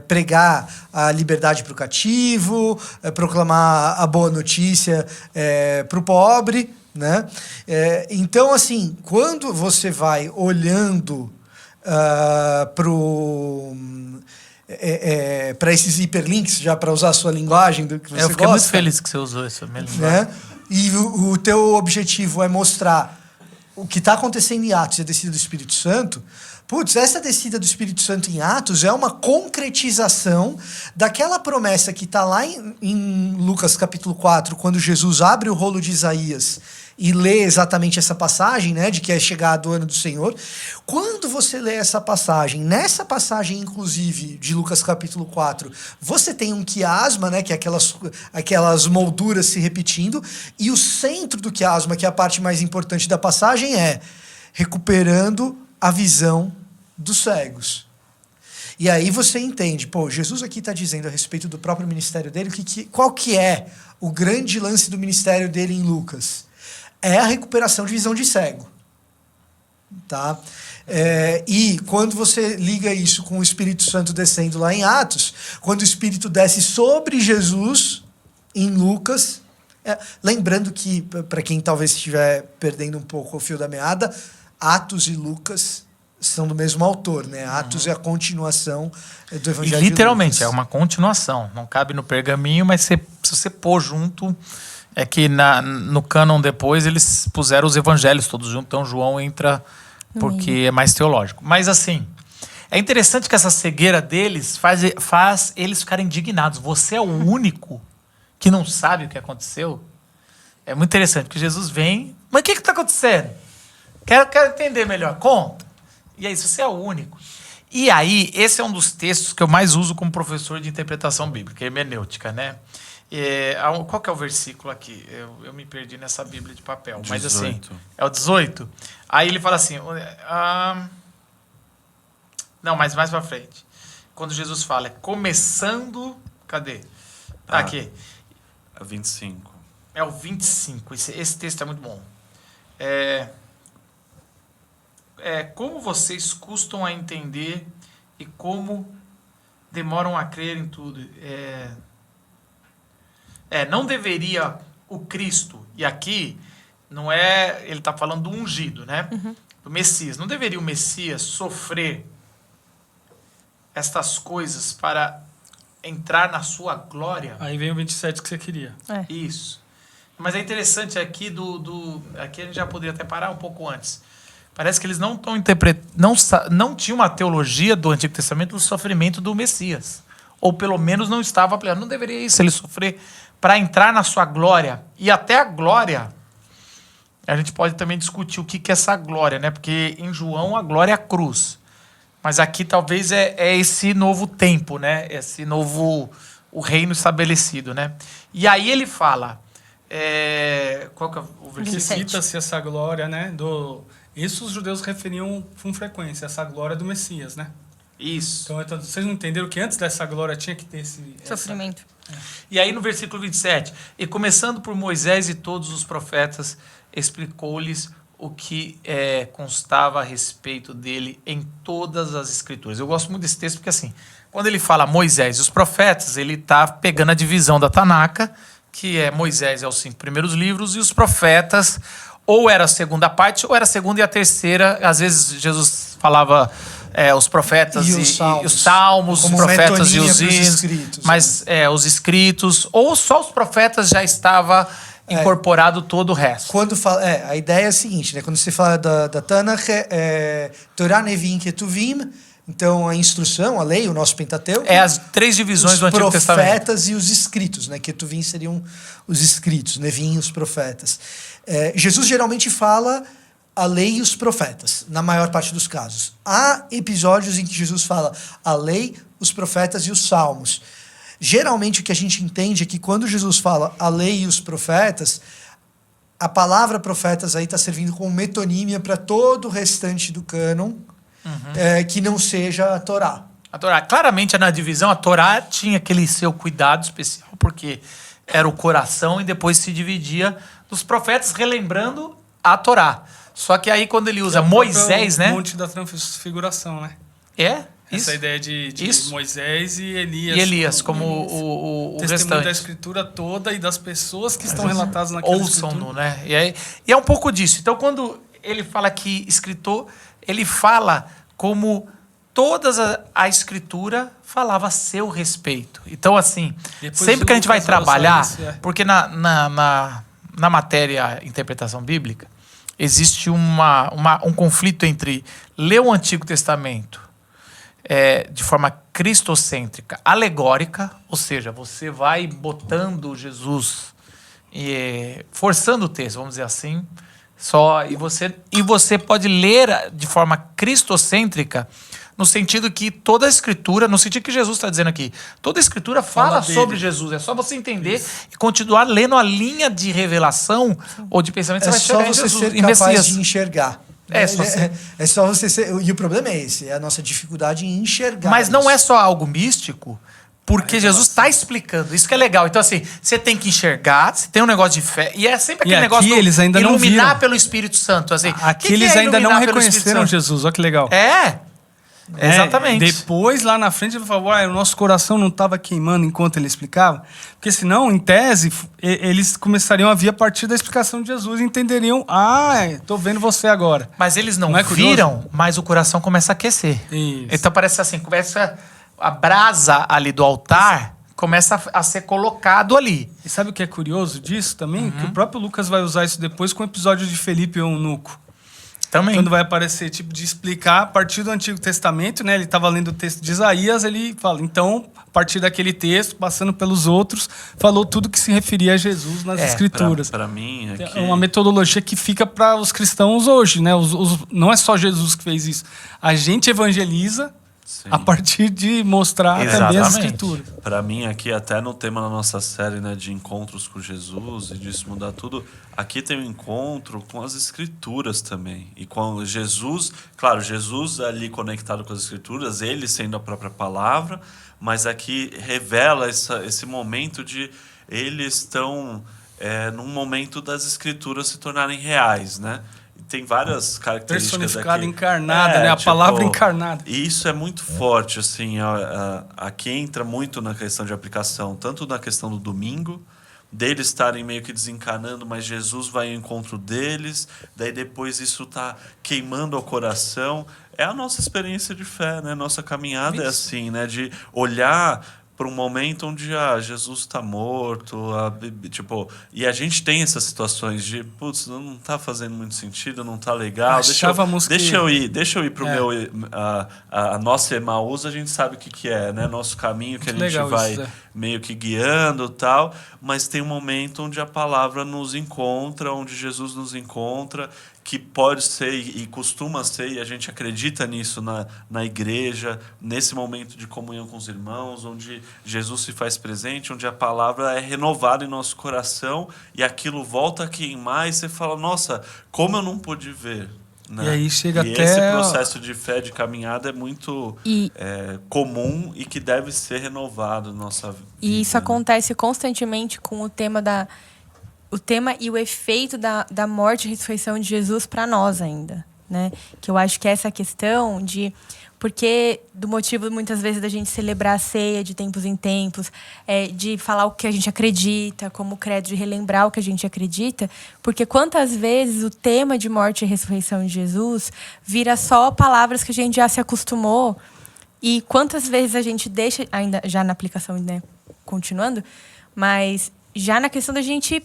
pregar a liberdade para o cativo, proclamar a boa notícia para o pobre. Né? Então, assim, quando você vai olhando para esses hiperlinks, já para usar a sua linguagem do que você gosta. Eu fiquei muito feliz que você usou essa minha linguagem. Né? E o teu objetivo é mostrar o que está acontecendo em Atos e a descida do Espírito Santo. Putz, essa descida do Espírito Santo em Atos é uma concretização daquela promessa que está lá em Lucas capítulo 4, quando Jesus abre o rolo de Isaías e lê exatamente essa passagem, né, de que é chegado o ano do Senhor. Quando você lê essa passagem, nessa passagem, inclusive, de Lucas capítulo 4, você tem um quiasma, né, que é aquelas molduras se repetindo, e o centro do quiasma, que é a parte mais importante da passagem, é recuperando a visão dos cegos. E aí você entende, Jesus aqui está dizendo a respeito do próprio ministério dele, qual que é o grande lance do ministério dele em Lucas? É a recuperação de visão de cego. Tá? E quando você liga isso com o Espírito Santo descendo lá em Atos, quando o Espírito desce sobre Jesus, em Lucas, lembrando que, para quem talvez estiver perdendo um pouco o fio da meada, Atos e Lucas são do mesmo autor, né? Atos é a continuação do Evangelho E literalmente, de Lucas. é uma continuação. Não cabe no pergaminho, mas se você pôr junto... É que no cânon depois eles puseram os evangelhos todos juntos, então João entra porque é mais teológico. Mas assim, é interessante que essa cegueira deles faz eles ficarem indignados. Você é o único que não sabe o que aconteceu? É muito interessante, porque Jesus vem... Mas o que está acontecendo? Quero entender melhor. Conta. E aí, você é o único. E aí, esse é um dos textos que eu mais uso como professor de interpretação bíblica, hermenêutica, né? Qual que é o versículo aqui? Eu me perdi nessa Bíblia de papel. 18. Mas assim, é o 18. Aí ele fala assim... não, mas mais pra frente. Quando Jesus fala, começando... Cadê? Aqui. É 25. É o 25. Esse texto é muito bom. Como vocês custam a entender e como demoram a crer em tudo. Não deveria o Cristo, e aqui não é, ele está falando do ungido, né? Do Messias. Não deveria o Messias sofrer estas coisas para entrar na sua glória? Aí vem o 27 que você queria. Isso. Mas é interessante aqui aqui a gente já poderia até parar um pouco antes. Parece que eles não estão não tinham uma teologia do Antigo Testamento do sofrimento do Messias. Ou pelo menos não estava aplicando. Não deveria isso, ele sofrer para entrar na sua glória. E até a glória, a gente pode também discutir o que é essa glória, né? Porque em João a glória é a cruz. Mas aqui talvez é esse novo tempo, né? Esse novo, o reino estabelecido, né? E aí ele fala, qual que é o versículo? Cita-se essa glória, né? Isso os judeus referiam com frequência, essa glória do Messias, né? Isso. Então, vocês não entenderam que antes dessa glória tinha que ter Sofrimento. E aí no versículo 27, e começando por Moisés e todos os profetas, explicou-lhes o que constava a respeito dele em todas as escrituras. Eu gosto muito desse texto porque assim, quando ele fala Moisés e os profetas, ele está pegando a divisão da Tanaka, que é Moisés os 5 primeiros livros, e os profetas, ou era a segunda parte, ou era a segunda e a terceira. Às vezes Jesus falava... os profetas e os salmos, os profetas e os hinos, mas os escritos, ou só os profetas já estava incorporado todo o resto. Quando fala, a ideia é a seguinte, né? Quando você fala da Tanakh, Torah, Nevim, Ketuvim, então a instrução, a lei, o nosso Pentateuco. As 3 divisões do Antigo Testamento. Os profetas e os escritos, né? Ketuvim seriam os escritos, Nevim os profetas. Jesus geralmente fala a lei e os profetas, na maior parte dos casos. Há episódios em que Jesus fala a lei, os profetas e os salmos. Geralmente o que a gente entende é que quando Jesus fala a lei e os profetas, a palavra profetas aí está servindo como metonímia para todo o restante do cânon, que não seja a Torá. A Torá, claramente na divisão, a Torá tinha aquele seu cuidado especial, porque era o coração e depois se dividia dos profetas, relembrando a Torá. Só que aí quando ele usa Moisés, né? O monte da transfiguração, né? Isso. Essa ideia de Moisés e Elias. E Elias como o testemunho restante. da escritura toda e das pessoas que estão relatadas naquela escritura. Ouçam-no, né? E é um pouco disso. Então, quando ele fala que escritor, ele fala como toda a escritura falava a seu respeito. Então, assim, depois sempre que a gente vai trabalhar, porque na matéria interpretação bíblica, existe um conflito entre ler o Antigo Testamento de forma cristocêntrica, alegórica, ou seja, você vai botando Jesus, forçando o texto, vamos dizer assim, e você pode ler de forma cristocêntrica, no sentido que toda a escritura, no sentido que Jesus está dizendo aqui, toda a escritura fala sobre Jesus. É só você entender e continuar lendo a linha de revelação ou de pensamento. Você vai chegar em Jesus, ser capaz de enxergar. É só você ser... E o problema é esse, é a nossa dificuldade em enxergar. Mas não é só algo místico, Porque Jesus está explicando. Isso que é legal. Então, assim, você tem que enxergar, você tem um negócio de fé. E é sempre aquele negócio eles ainda não iluminar viram. pelo Espírito Santo. Assim, Aqui eles ainda não reconheceram Jesus. Olha que legal. Exatamente. Depois, lá na frente, ele falou, o nosso coração não estava queimando enquanto ele explicava. Porque senão, em tese, eles começariam a vir a partir da explicação de Jesus e entenderiam, estou vendo você agora. Mas eles não viram, mas o coração começa a aquecer. Isso. Então parece assim, começa a brasa ali do altar, começa a ser colocado ali. E sabe o que é curioso disso também? Que o próprio Lucas vai usar isso depois com o episódio de Felipe e Eunuco. Também. Quando vai aparecer, de explicar a partir do Antigo Testamento, né? Ele estava lendo o texto de Isaías, ele fala, então, a partir daquele texto, passando pelos outros, falou tudo que se referia a Jesus nas Escrituras. Para mim, é uma metodologia que fica para os cristãos hoje, né? Não é só Jesus que fez isso. A gente evangeliza a partir de mostrar também as Escrituras. Para mim, aqui, até no tema da nossa série, né, de encontros com Jesus e disso mudar tudo, aqui tem um encontro com as Escrituras também. E com Jesus, claro, Jesus ali conectado com as Escrituras, ele sendo a própria palavra, mas aqui revela esse momento de eles estão num momento das Escrituras se tornarem reais, né? Tem várias características personificada, aqui. Encarnada, né? A palavra encarnada. E isso é muito forte, assim. Aqui entra muito na questão de aplicação, tanto na questão do domingo, deles estarem meio que desencanando, mas Jesus vai ao encontro deles, daí depois isso está queimando o coração. É a nossa experiência de fé, né? Nossa caminhada é assim, né? De olhar para um momento onde Jesus está morto, e a gente tem essas situações de, putz, não está fazendo muito sentido, não está legal, deixa eu ir para o meu, a nossa Emaús, a gente sabe o que é, né? Nosso caminho que muito a gente vai isso, meio que guiando e tal, mas tem um momento onde a palavra nos encontra, onde Jesus nos encontra, que pode ser e costuma ser, e a gente acredita nisso na igreja, nesse momento de comunhão com os irmãos, onde Jesus se faz presente, onde a palavra é renovada em nosso coração e aquilo volta a queimar e você fala, nossa, como eu não pude ver. Né? E aí chega e até... esse processo de fé, de caminhada é muito comum e que deve ser renovado na nossa vida. E isso acontece constantemente com o tema e o efeito da morte e ressurreição de Jesus para nós ainda, né? Que eu acho que essa questão de... Porque do motivo, muitas vezes, da gente celebrar a ceia de tempos em tempos, de falar o que a gente acredita, como credo, de relembrar o que a gente acredita, porque quantas vezes o tema de morte e ressurreição de Jesus vira só palavras que a gente já se acostumou, e quantas vezes a gente deixa, ainda já na aplicação, né, continuando, mas já na questão da gente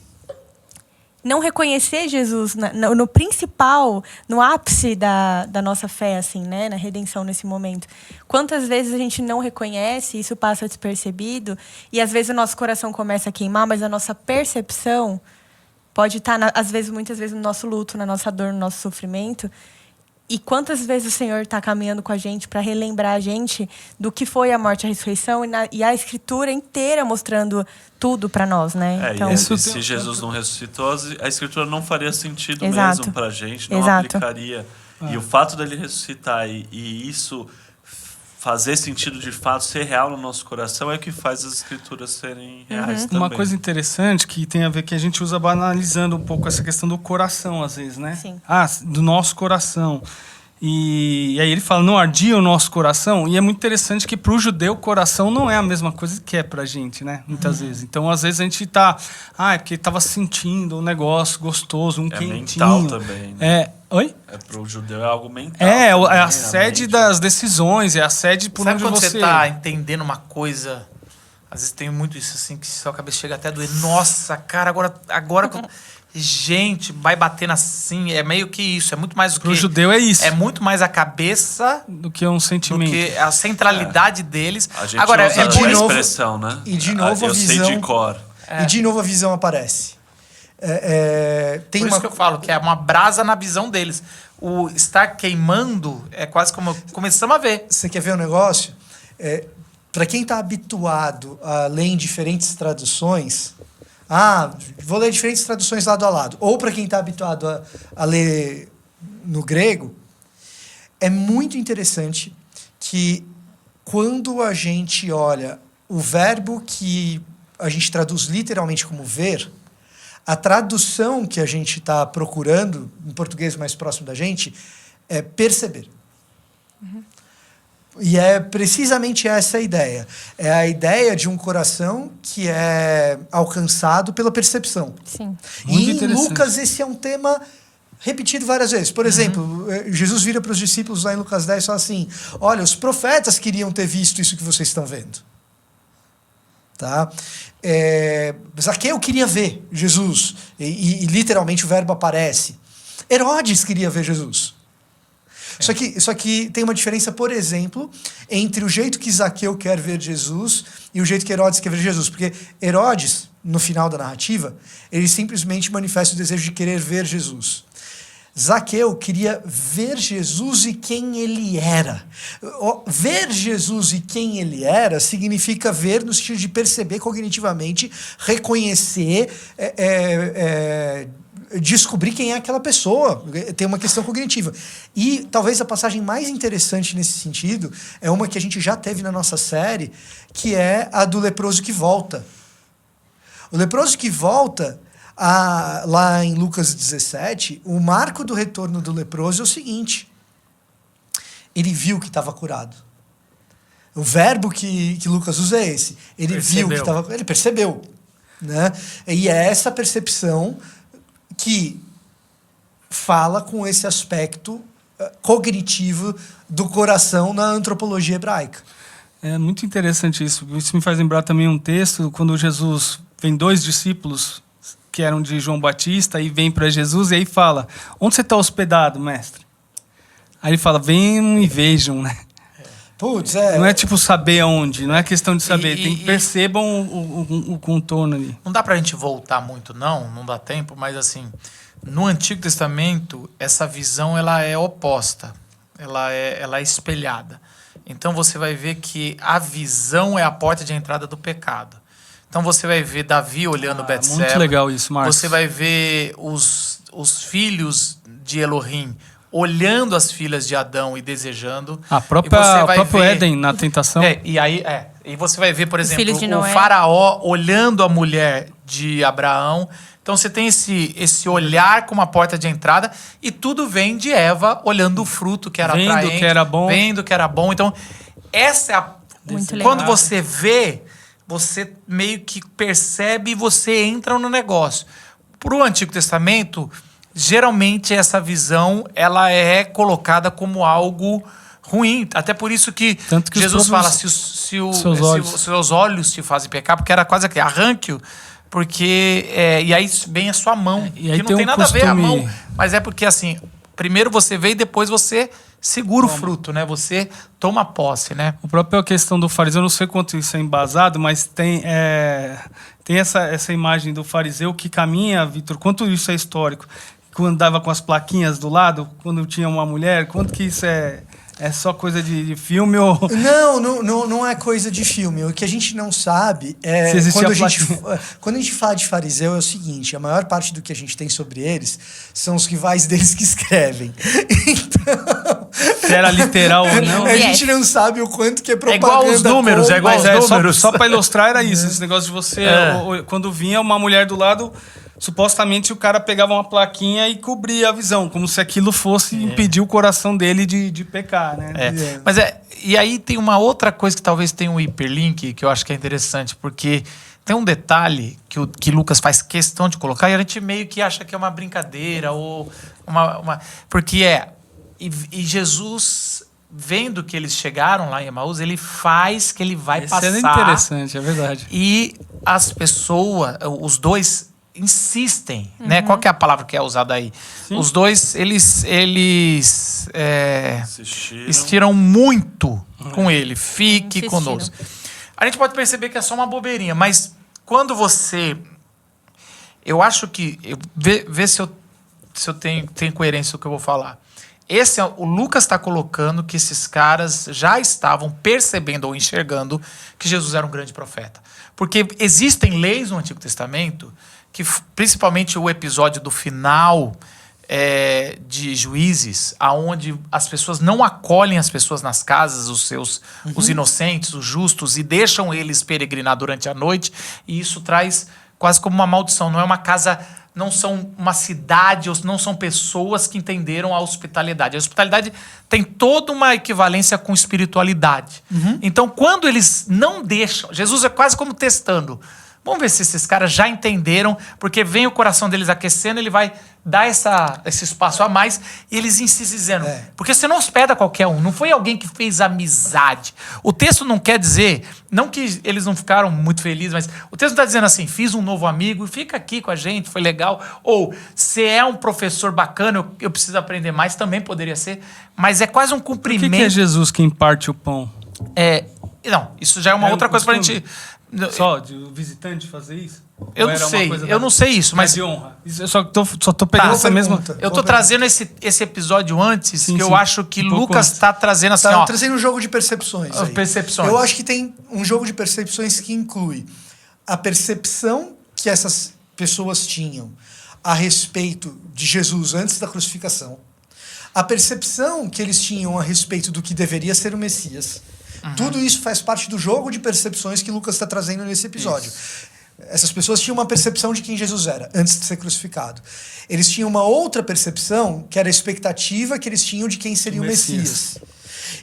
não reconhecer Jesus no principal, no ápice da nossa fé, assim, né? Na redenção nesse momento. Quantas vezes a gente não reconhece, isso passa despercebido, e às vezes o nosso coração começa a queimar, mas a nossa percepção pode estar, às vezes, muitas vezes, no nosso luto, na nossa dor, no nosso sofrimento. E quantas vezes o Senhor está caminhando com a gente para relembrar a gente do que foi a morte e a ressurreição e a Escritura inteira mostrando tudo para nós, né? Então, se Jesus não ressuscitou, a Escritura não faria sentido mesmo para a gente, não aplicaria. E o fato dele ressuscitar e isso fazer sentido de fato, ser real no nosso coração, é o que faz as Escrituras serem reais também. Uma coisa interessante que tem a ver, que a gente usa banalizando um pouco essa questão do coração, às vezes, né? Sim. Do nosso coração. E aí ele fala, não ardia o nosso coração? E é muito interessante que para o judeu o coração não é a mesma coisa que é para a gente, né? Muitas vezes. Então, às vezes a gente tá... é porque estava sentindo um negócio gostoso, um quentinho. É mental também, né? Oi? Para o judeu é algo mental. É a sede das decisões, é a sede por onde você... Sabe quando você tá entendendo uma coisa... Às vezes tem muito isso assim, que sua cabeça chega até a doer. Nossa, cara, agora gente, vai batendo assim, é meio que isso, é muito mais do que... Pro judeu é isso. É muito mais a cabeça... Do que um sentimento. Do que a centralidade deles. A gente agora, usa de novo, expressão, né? E de novo eu sei de cor. E de novo a visão aparece. Tem por isso que eu falo, que é uma brasa na visão deles. O estar queimando é quase como começamos a ver. Você quer ver um negócio? Para quem está habituado a ler em diferentes traduções... vou ler diferentes traduções lado a lado. Ou para quem está habituado a ler no grego, é muito interessante que quando a gente olha o verbo que a gente traduz literalmente como ver, a tradução que a gente está procurando, em português mais próximo da gente, é perceber. E é precisamente essa a ideia. É a ideia de um coração que é alcançado pela percepção. Sim. E em Lucas esse é um tema repetido várias vezes. Por exemplo, Jesus vira para os discípulos lá em Lucas 10 e fala assim, olha, os profetas queriam ter visto isso que vocês estão vendo. Tá? Zaqueu queria ver Jesus. E literalmente o verbo aparece. Herodes queria ver Jesus. Só que tem uma diferença, por exemplo, entre o jeito que Zaqueu quer ver Jesus e o jeito que Herodes quer ver Jesus. Porque Herodes, no final da narrativa, ele simplesmente manifesta o desejo de querer ver Jesus. Zaqueu queria ver Jesus e quem ele era. Ver Jesus e quem ele era significa ver no sentido de perceber cognitivamente, reconhecer, descobrir quem é aquela pessoa. Tem uma questão cognitiva. E talvez a passagem mais interessante nesse sentido é uma que a gente já teve na nossa série, que é a do leproso que volta. O leproso que volta, lá em Lucas 17, o marco do retorno do leproso é o seguinte: ele viu que estava curado. O verbo que Lucas usa é esse. Ele viu que estava... Ele percebeu. Né? E é essa percepção que fala com esse aspecto cognitivo do coração na antropologia hebraica. É muito interessante isso. Isso me faz lembrar também um texto, quando Jesus vem 2 discípulos que eram de João Batista e vem para Jesus e aí fala, onde você está hospedado, mestre? Aí ele fala, venham e vejam, né? Putz, Não é tipo saber aonde, não é questão de saber, percebam o contorno ali. Não dá pra gente voltar muito, não dá tempo, mas assim, no Antigo Testamento, essa visão ela é oposta, ela é espelhada. Então você vai ver que a visão é a porta de entrada do pecado. Então você vai ver Davi olhando Betseba. Muito legal isso, Marcos. Você vai ver os filhos de Elohim olhando as filhas de Adão e desejando. O próprio Éden na tentação. E você vai ver, por exemplo, o Noé. faraó olhando a mulher de Abraão. Então você tem esse olhar como a porta de entrada e tudo vem de Eva olhando o fruto que era atraente. Vendo que era bom. Vendo que era bom. Então, essa é a... Muito legal. Quando você vê, você meio que percebe e você entra no negócio. Para o Antigo Testamento, geralmente essa visão ela é colocada como algo ruim. Até por isso que Jesus fala, se os seus olhos te fazem pecar, porque era quase que arranque-o, porque e aí vem a sua mão, e aí que não tem nada a ver a mão, mas é porque assim, primeiro você vê e depois você segura o fruto, né? Você toma posse, né? A própria questão do fariseu, eu não sei quanto isso é embasado, mas tem essa imagem do fariseu que caminha, Vitor, quanto isso é histórico, quando andava com as plaquinhas do lado, quando tinha uma mulher, quanto que isso é só coisa de filme ou... Não é coisa de filme. O que a gente não sabe é... Quando a gente fala de fariseu é o seguinte, a maior parte do que a gente tem sobre eles são os rivais deles que escrevem. Então... Se era literal ou não. A gente não sabe o quanto que é propaganda. É igual os números, é igual os números. Só para ilustrar era isso, esse negócio de você... Quando vinha uma mulher do lado... Supostamente o cara pegava uma plaquinha e cobria a visão, como se aquilo fosse impedir o coração dele de pecar, né? Mas e aí tem uma outra coisa que talvez tenha um hiperlink, que eu acho que é interessante, porque tem um detalhe que Lucas faz questão de colocar e a gente meio que acha que é uma brincadeira ou porque e Jesus, vendo que eles chegaram lá em Emaús, ele faz que ele vai passar. Isso é interessante, é verdade. E as pessoas, os dois insistem, né? Qual que é a palavra que é usada aí? Sim. Os dois, eles estiram muito com ele. Fique conosco. A gente pode perceber que é só uma bobeirinha, mas quando você... Eu acho que... Vê se eu tenho coerência no que eu vou falar. O Lucas está colocando que esses caras já estavam percebendo ou enxergando que Jesus era um grande profeta. Porque existem leis no Antigo Testamento... que principalmente o episódio do final, de Juízes, aonde as pessoas não acolhem as pessoas nas casas, os inocentes, os justos, e deixam eles peregrinar durante a noite, e isso traz quase como uma maldição. Não é uma casa, não são uma cidade, ou não são pessoas que entenderam a hospitalidade. A hospitalidade tem toda uma equivalência com espiritualidade. Então, quando eles não deixam, Jesus é quase como testando. Vamos ver se esses caras já entenderam, porque vem o coração deles aquecendo, ele vai dar esse espaço a mais, e eles insistem dizendo, porque você não hospeda qualquer um, não foi alguém que fez amizade. O texto não quer dizer, não que eles não ficaram muito felizes, mas o texto está dizendo assim, fiz um novo amigo, fica aqui com a gente, foi legal. Ou, se é um professor bacana, eu preciso aprender mais, também poderia ser, mas é quase um cumprimento. Por que é Jesus quem parte o pão? Não, isso já é uma outra coisa pra gente... Só de o visitante fazer isso? Eu não sei isso, mas... de honra. Eu só tô pegando essa mesma... Eu tô trazendo esse episódio antes, sim, que eu acho que Lucas antes. tá trazendo assim, Tá trazendo um jogo de percepções. Percepções. Eu acho que tem um jogo de percepções que inclui a percepção que essas pessoas tinham a respeito de Jesus antes da crucificação, a percepção que eles tinham a respeito do que deveria ser o Messias. Tudo isso faz parte do jogo de percepções que Lucas está trazendo nesse episódio. Essas pessoas tinham uma percepção de quem Jesus era, antes de ser crucificado. Eles tinham uma outra percepção, que era a expectativa que eles tinham de quem seria o Messias.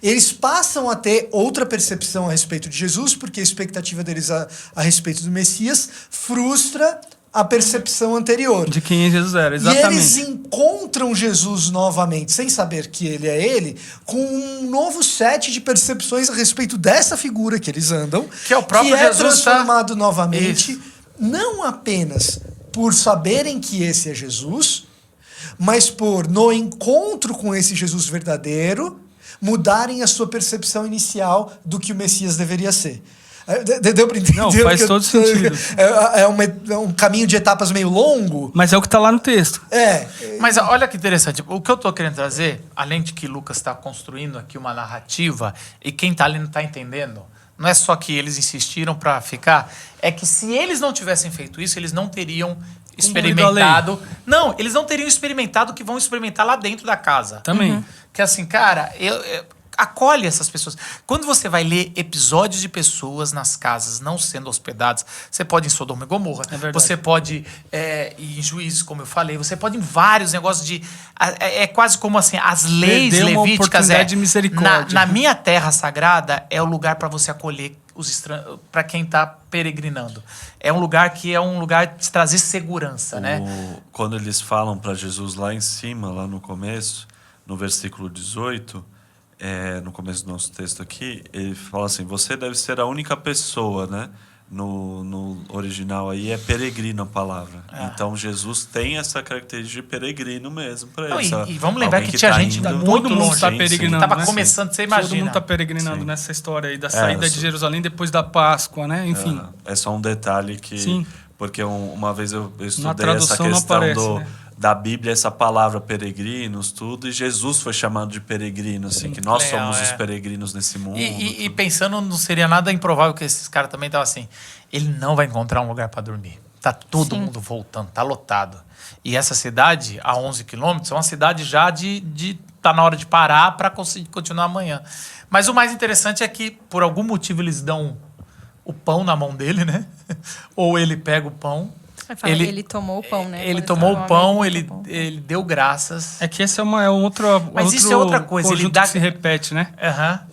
Eles passam a ter outra percepção a respeito de Jesus, porque a expectativa deles a respeito do Messias frustra a percepção anterior. De quem Jesus era, exatamente. E eles encontram Jesus novamente, sem saber que ele é ele, com um novo set de percepções a respeito dessa figura que eles andam, que é o próprio Jesus, transformado novamente, não apenas por saberem que esse é Jesus, mas por, no encontro com esse Jesus verdadeiro, mudarem a sua percepção inicial do que o Messias deveria ser. Deu pra entender? Não, faz todo sentido. É um caminho de etapas meio longo. Mas é o que tá lá no texto. Mas olha que interessante. O que eu tô querendo trazer, além de que Lucas está construindo aqui uma narrativa, e quem tá ali não tá entendendo, não é só que eles insistiram para ficar, é que se eles não tivessem feito isso, eles não teriam experimentado... Não, eles não teriam experimentado o que vão experimentar lá dentro da casa. Também. Que assim, cara, acolhe essas pessoas. Quando você vai ler episódios de pessoas nas casas não sendo hospedadas, você pode ir em Sodoma e Gomorra, você pode ir em Juízes, como eu falei, você pode ir em vários negócios de... É quase como assim, as leis levíticas... de misericórdia. Na minha terra sagrada, é o lugar para você acolher para quem está peregrinando. É um lugar que é um lugar de trazer segurança, né? Quando eles falam para Jesus lá em cima, lá no começo, no versículo 18... no começo do nosso texto aqui, ele fala assim, você deve ser a única pessoa, né? No original aí é peregrino a palavra. Então Jesus tem essa característica de peregrino mesmo para ele. E vamos lembrar que tinha gente muito longe, está peregrinando. Estava começando, você imagina. Todo mundo está peregrinando nessa história aí da saída de Jerusalém depois da Páscoa, né? Enfim. É só um detalhe que... Sim. Porque uma vez eu estudei tradução essa questão aparece, da Bíblia, essa palavra peregrinos, tudo, e Jesus foi chamado de peregrino, assim, que nós somos os peregrinos nesse mundo. E pensando, não seria nada improvável que esses caras também estavam assim, ele não vai encontrar um lugar para dormir. Tá todo mundo voltando, tá lotado. E essa cidade, a 11 quilômetros, é uma cidade já de tá na hora de parar para conseguir continuar amanhã. Mas o mais interessante é que, por algum motivo, eles dão o pão na mão dele, né? Ou ele pega o pão. Ele tomou o pão, né? Ele tomou o pão, ele deu graças. É que essa é outra... Mas isso é outra coisa. Ele dá que se repete, né?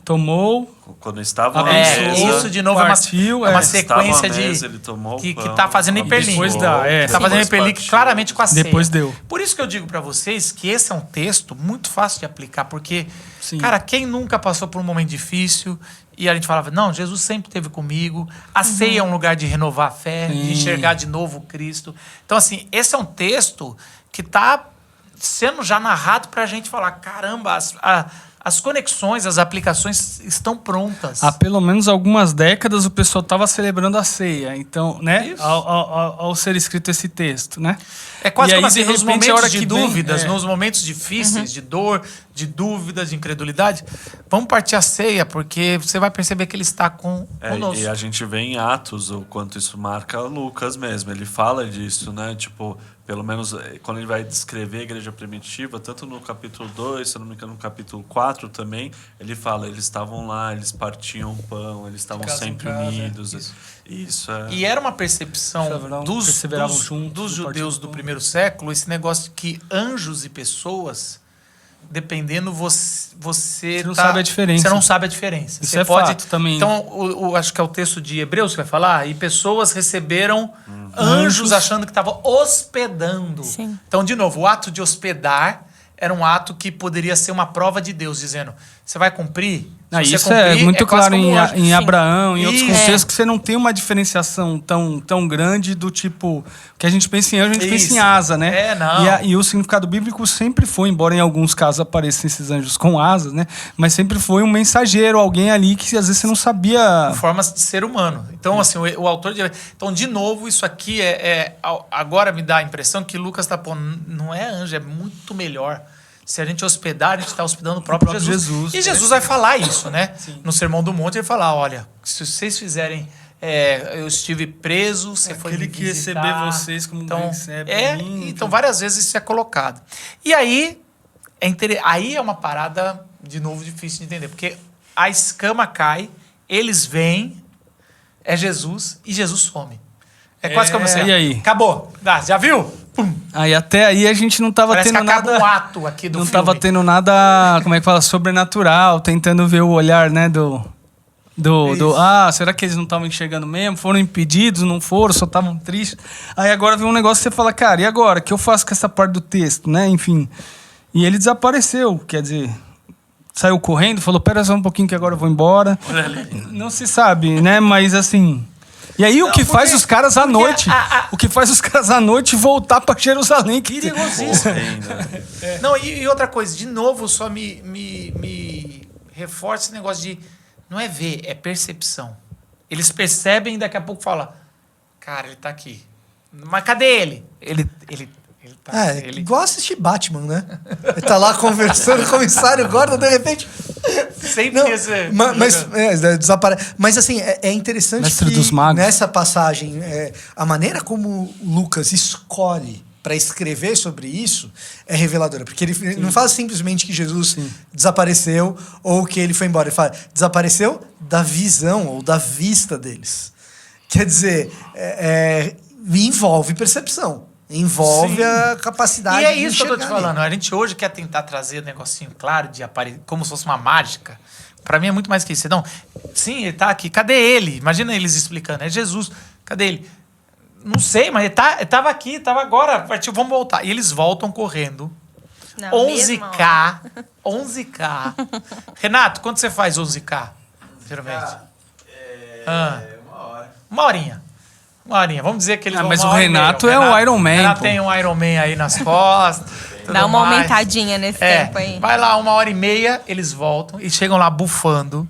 Tomou... Quando estava na mesa, isso de novo partiu, é uma sequência mesa, ele tomou que tá fazendo hiperlink. Depois dá, tá fazendo hiperlink claramente com a ceia. Depois deu. Por isso que eu digo para vocês que esse é um texto muito fácil de aplicar, porque, Sim. cara, quem nunca passou por um momento difícil e a gente falava, não, Jesus sempre esteve comigo, a ceia é um lugar de renovar a fé, de enxergar de novo Cristo. Então, assim, esse é um texto que tá sendo já narrado pra gente falar, caramba, as conexões, as aplicações estão prontas. Há pelo menos algumas décadas o pessoal estava celebrando a ceia. Então, né? Ao ser escrito esse texto, né? É quase como assim, nos repente, momentos de dúvidas, nos momentos difíceis, de dor, de dúvidas, de incredulidade, vamos partir a ceia, porque você vai perceber que ele está conosco. E a gente vê em Atos o quanto isso marca Lucas mesmo. Ele fala disso, né? Tipo, pelo menos quando ele vai descrever a igreja primitiva, tanto no capítulo 2, se eu não me engano, no capítulo 4 também, ele fala, eles estavam lá, eles partiam pão, eles estavam sempre unidos. Isso é. E era uma percepção dos judeus do primeiro século, esse negócio de que anjos e pessoas, dependendo, você não sabe a diferença. Você não sabe a diferença. Isso você pode fato também. Então, acho que é o texto de Hebreus que vai falar, e pessoas receberam anjos achando que estavam hospedando. Sim. Então, de novo, o ato de hospedar era um ato que poderia ser uma prova de Deus, dizendo, você vai cumprir? Isso é muito claro em Abraão, em outros contextos, que você não tem uma diferenciação tão grande do tipo... Que a gente pensa em anjo, a gente pensa em asa, né? Não. E o significado bíblico sempre foi, embora em alguns casos apareçam esses anjos com asas, né? Mas sempre foi um mensageiro, alguém ali que às vezes você não sabia... Formas de ser humano. Então, assim, o autor... Então, de novo, isso aqui agora me dá a impressão que Lucas está pondo... Não é anjo, é muito melhor. Se a gente hospedar, a gente está hospedando o próprio Jesus. E Jesus vai falar isso, né? Sim. No Sermão do Monte, ele vai falar, olha, se vocês fizerem... eu estive preso, você foi me que visitar. receber vocês como recebe mim. Então, várias vezes isso é colocado. E aí, aí é uma parada, de novo, difícil de entender. Porque a escama cai, eles vêm, é Jesus, e Jesus some. É quase como assim. E aí? Acabou. Já viu? Pum. Aí até aí a gente não tava Parece tendo que acaba nada... um ato aqui do não filme. tava tendo nada, como é que fala, sobrenatural, tentando ver o olhar, né, será que eles não estavam enxergando mesmo? Foram impedidos, não foram, só estavam tristes. Aí agora vem um negócio que você fala, cara, e agora? O que eu faço com essa parte do texto, né? Enfim. E ele desapareceu, quer dizer, saiu correndo, falou, pera só um pouquinho que agora eu vou embora. Não se sabe, né? Mas assim... E aí o que faz os caras à noite? O que faz os caras à noite voltar para Jerusalém? Que perigosíssimo. Não, e outra coisa, de novo, só me reforça esse negócio de... Não é ver, é percepção. Eles percebem e daqui a pouco falam, cara, ele tá aqui. Mas cadê ele? Ele tá... Igual assistir Batman, né? Ele tá lá conversando com o comissário Gordon, de repente... Sempre esse... desaparece. Mas assim, é interessante Mestre que dos magos. Nessa passagem, a maneira como Lucas escolhe para escrever sobre isso é reveladora. Porque ele não fala simplesmente que Jesus desapareceu ou que ele foi embora. Ele fala, desapareceu da visão ou da vista deles. Quer dizer, envolve percepção. Envolve a capacidade de enxergar. E é isso que eu tô te falando. A gente hoje quer tentar trazer um negocinho claro, como se fosse uma mágica. Pra mim é muito mais que isso. Então, sim, ele tá aqui. Cadê ele? Imagina eles explicando. É Jesus. Cadê ele? Não sei, mas ele tava aqui, tava agora. Partiu, vamos voltar. E eles voltam correndo. 11K. 11K. Renato, quanto você faz 11K? Geralmente? Uma hora. Uma horinha. Vamos dizer que eles vão mas o Renato é o Iron Man. Renato tem um Iron Man aí nas costas. Dá uma aumentadinha nesse tempo aí. Vai lá, 1h30, eles voltam e chegam lá bufando.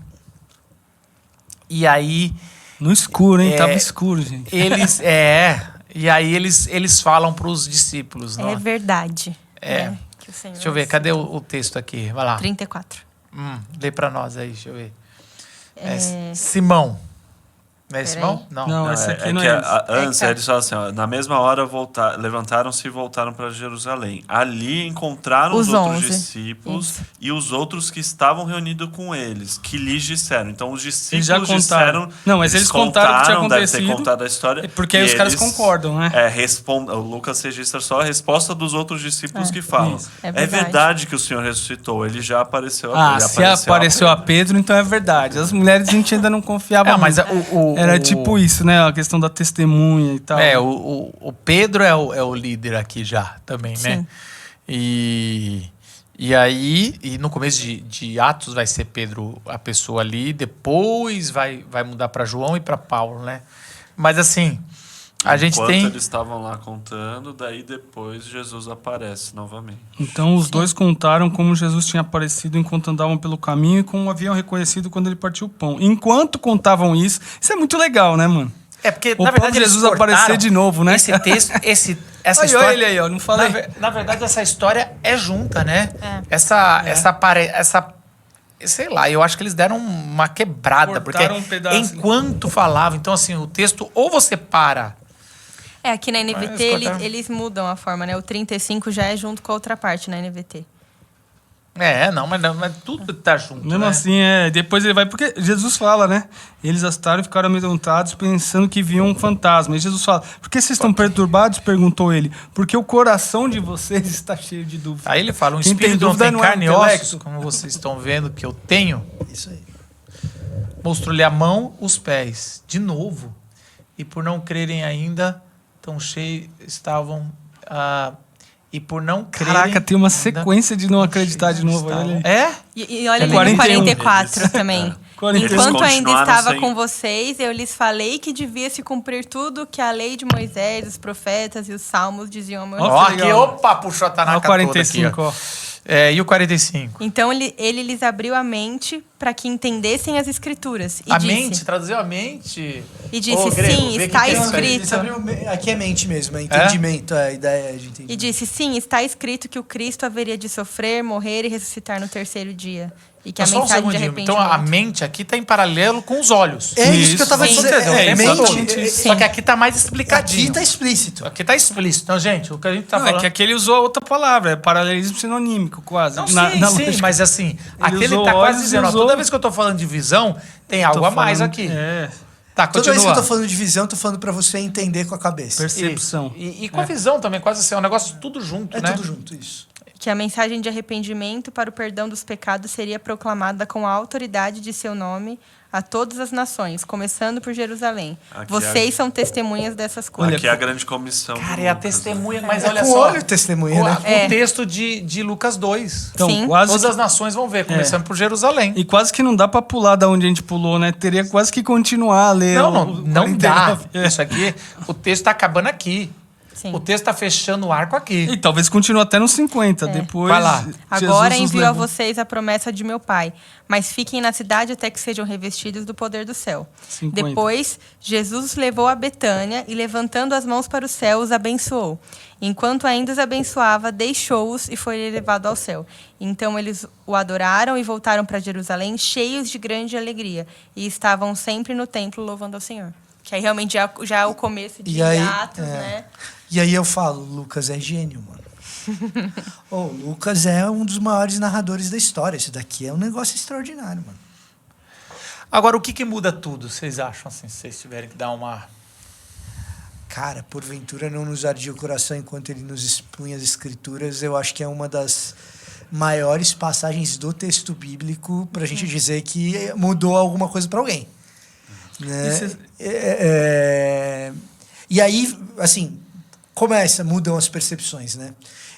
E aí... No escuro, hein? Tava escuro, gente. Eles... E aí eles falam pros discípulos, não é? Verdade. Que o Senhor deixa eu ver, cadê o texto aqui? Vai lá. 34. Lê pra nós aí, deixa eu ver. Simão. Não é Simão? Não, esse aqui não é. Antes, eles falam assim, ó, na mesma hora levantaram-se e voltaram para Jerusalém. Ali encontraram os outros discípulos e os outros que estavam reunidos com eles, que lhes disseram. Então, os discípulos já disseram... Não, mas eles contaram o que tinha acontecido. Deve ter contado a história. Porque aí os caras concordam, né? O Lucas registra só a resposta dos outros discípulos que falam. Isso. É verdade que o Senhor ressuscitou. Ele já apareceu se apareceu a Pedro, então é verdade. As mulheres a gente ainda não confiava mas era tipo isso, né? A questão da testemunha e tal. O Pedro é o líder aqui já também, né? E aí, no começo de Atos vai ser Pedro a pessoa ali, depois vai mudar para João e para Paulo, né? Mas assim, Enquanto eles estavam lá contando, daí depois Jesus aparece novamente. Então os dois contaram como Jesus tinha aparecido enquanto andavam pelo caminho e como haviam reconhecido quando ele partiu o pão. Enquanto contavam isso é muito legal, né, mano? Porque, na verdade, Jesus aparecer de novo, né? Esse texto, essa história... Olha ele aí, ó, não falei. Na verdade, essa história é junta, né? Sei lá, eu acho que eles deram uma quebrada. Cortaram porque um pedaço, enquanto falavam... Então, assim, o texto, ou você para Aqui na NVT eles mudam a forma, né? O 35 já é junto com a outra parte na NVT. Mas tudo tá junto, Mesmo né? assim, depois ele vai... Porque Jesus fala, né? Eles assustaram e ficaram amedrontados pensando que viam um fantasma. E Jesus fala, por que vocês estão perturbados? Perguntou ele. Porque o coração de vocês está cheio de dúvida. Aí ele fala, um Quem tem espírito não dúvida tem não é carne e intelecto. ossos, como vocês estão vendo que eu tenho. Isso aí. Mostrou-lhe a mão, os pés. De novo. E por não crerem ainda, tão cheios estavam... e por não crerem... Caraca, tem uma ainda, sequência de não acreditar de novo. Olha ali. É? E olha É ali 41. no 44 também. 41. Enquanto Eles ainda continuaram estava sem- com vocês, eu lhes falei que devia se cumprir tudo que a lei de Moisés, os profetas e os salmos diziam ao meu Ó, Ó, que aqui, legal. opa, puxou a Olha Tanaka o 45, toda ó. aqui, ó. E o 45? Então ele lhes abriu a mente para que entendessem as escrituras. E A disse, mente, traduziu a mente. E disse, Ô, grego, sim, vê está que tem isso aí. escrito. Isso aqui é mente mesmo, é entendimento, a ideia de entendimento. E disse, sim, está escrito que o Cristo haveria de sofrer, morrer e ressuscitar no terceiro dia. E que a Só um mensagem de segundinho. arrependimento... Então a mente aqui está em paralelo com os olhos. É isso que eu tava Sim. dizendo. Exatamente. Mente, Só que aqui está mais explicadinho. aqui tá explícito. Aqui tá explícito. Então, gente, o que a gente tá Não, falando... é que aqui ele usou outra palavra, é paralelismo sinonímico, quase. Não, Na sim, lógica. mas assim, aqui ele usou tá quase olhos e dizendo, ó, usou- toda vez que eu tô falando de visão, tem algo a mais falando- aqui. É, Tá, Toda vez que continua. eu tô falando de visão, eu tô falando pra você entender com a cabeça. percepção. E com a visão também, quase assim, é um negócio tudo junto, É né? tudo junto, isso. Que a mensagem de arrependimento para o perdão dos pecados seria proclamada com a autoridade de seu nome a todas as nações, começando por Jerusalém. Aqui Vocês são testemunhas dessas coisas. Aqui é a grande comissão. Cara, do é a Lucas, né? testemunha, mas É olha com só. olho testemunha, com né? o texto de Lucas 2. Então, Sim. quase Todas que- as nações vão ver, começando por Jerusalém. E quase que não dá pra pular da onde a gente pulou, né? Teria quase que continuar a ler. Não dá. 49. É. Isso aqui, o texto tá acabando aqui. Sim. O texto tá fechando o arco aqui. E talvez continue até nos 50. Depois. Vai lá. Agora Jesus os envio a levou. vocês a promessa de meu Pai, mas fiquem na cidade até que sejam revestidos do poder do céu. 50. Depois, Jesus os levou a Betânia e, levantando as mãos para o céu, os abençoou. Enquanto ainda os abençoava, deixou-os e foi levado ao céu. Então eles o adoraram e voltaram para Jerusalém, cheios de grande alegria, e estavam sempre no templo louvando ao Senhor. Que aí realmente já é o começo de E aí, Atos, né? E aí eu falo, Lucas é gênio, mano. Lucas é um dos maiores narradores da história. Isso daqui é um negócio extraordinário, mano. Agora, o que muda tudo, vocês acham, assim, se vocês tiverem que dar uma... Cara, porventura não nos ardia o coração enquanto ele nos expunha as escrituras. Eu acho que é uma das maiores passagens do texto bíblico pra gente dizer que mudou alguma coisa pra alguém. Né? E aí, assim, mudam as percepções, né?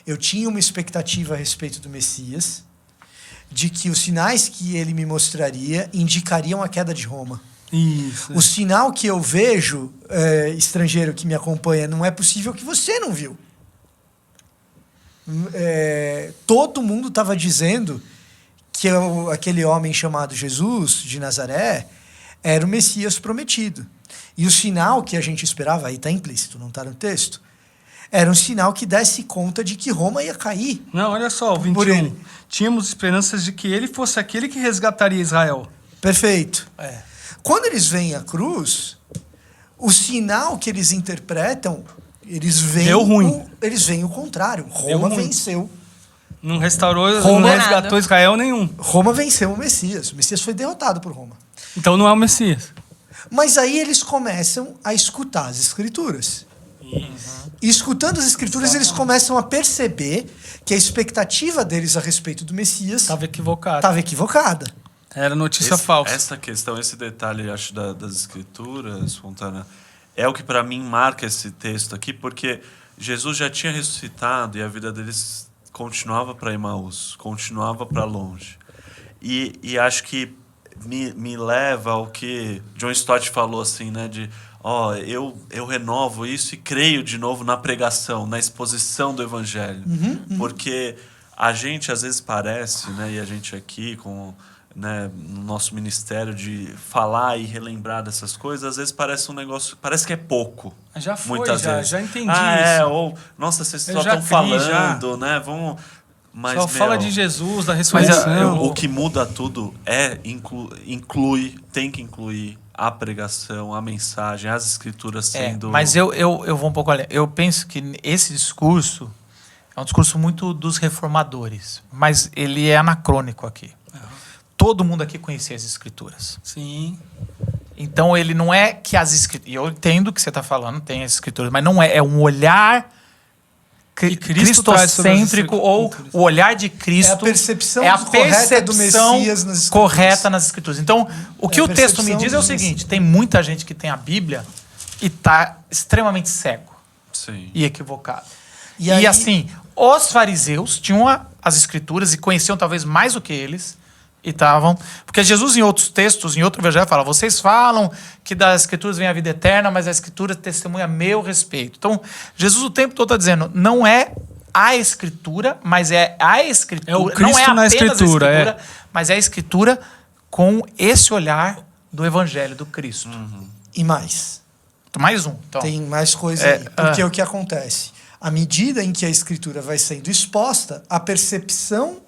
Eu tinha uma expectativa a respeito do Messias, de que os sinais que ele me mostraria indicariam a queda de Roma. Isso. O sinal que eu vejo, estrangeiro que me acompanha, não é possível que você não viu. Todo mundo estava dizendo que aquele homem chamado Jesus, de Nazaré, era o Messias prometido. E o sinal que a gente esperava, aí está implícito, não está no texto, era um sinal que desse conta de que Roma ia cair. Não, olha só, o 21. Por ele. Tínhamos esperanças de que ele fosse aquele que resgataria Israel. Perfeito. Quando eles veem a cruz, o sinal que eles interpretam, eles veem, Deu ruim. Eles veem o contrário. Deu Roma ruim. venceu. Não restaurou, Roma- não resgatou Israel nenhum. Roma venceu o Messias. O Messias foi derrotado por Roma. Então não é o Messias. Mas aí eles começam a escutar as escrituras. E escutando as escrituras, eles começam a perceber que a expectativa deles a respeito do Messias Estava equivocado. estava equivocada. Era notícia falsa. Essa questão, esse detalhe, acho, das escrituras, Fontana, é o que para mim marca esse texto aqui, porque Jesus já tinha ressuscitado e a vida deles continuava para Emaús, continuava para longe. E acho que me leva ao que John Stott falou, assim, né, de eu renovo isso e creio de novo na pregação, na exposição do evangelho. Porque a gente às vezes parece, né, e a gente aqui né, no nosso ministério de falar e relembrar dessas coisas, às vezes parece um negócio, parece que é pouco. Já foi, muitas vezes. já entendi isso. isso. Ou, nossa, vocês Eu só já estão criei, falando, né? Vamos. Mas, Só fala meu, de Jesus, da mas ressurreição. o que muda tudo tem que incluir a pregação, a mensagem, as escrituras sendo... Mas eu vou um pouco além. Eu penso que esse discurso é um discurso muito dos reformadores, mas ele é anacrônico aqui. Todo mundo aqui conhecia as escrituras. Sim. Então ele não é que as escrituras... Eu entendo o que você está falando, tem as escrituras, mas não é. É um olhar cristocêntrico ou o olhar de Cristo. É a percepção correta do Messias nas escrituras. Correta nas escrituras. Então, o que o texto me diz é o seguinte: tem muita gente que tem a Bíblia e está extremamente cego. Sim. E equivocado. E assim, os fariseus tinham as escrituras e conheciam talvez mais do que eles. E estavam. Porque Jesus, em outros textos, em outro evangelho, fala: vocês falam que das escrituras vem a vida eterna, mas a escritura testemunha a meu respeito. Então, Jesus o tempo todo está dizendo: não é a escritura, mas é a escritura. É o Cristo não é na apenas escritura, a escritura, mas é a escritura com esse olhar do evangelho do Cristo. E mais. Mais um. Então. Tem mais coisa aí. Porque o que acontece? À medida em que a escritura vai sendo exposta, a percepção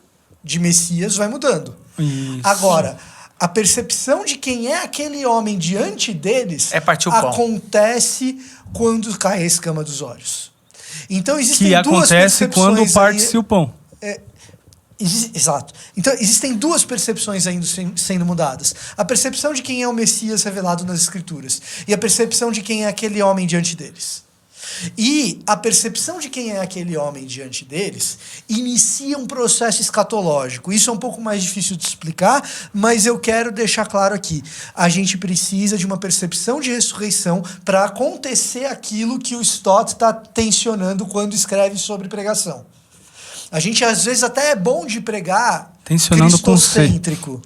de Messias vai mudando. Isso. Agora, a percepção de quem é aquele homem diante deles acontece quando cai a escama dos olhos. Então existem duas percepções. Que acontece quando parte-se o pão. Exato. Então existem duas percepções ainda sendo mudadas. A percepção de quem é o Messias revelado nas Escrituras e a percepção de quem é aquele homem diante deles. E a percepção de quem é aquele homem diante deles inicia um processo escatológico. Isso é um pouco mais difícil de explicar, mas eu quero deixar claro aqui. A gente precisa de uma percepção de ressurreição para acontecer aquilo que o Stott está tensionando quando escreve sobre pregação. A gente, às vezes, até é bom de pregar cristocêntrico.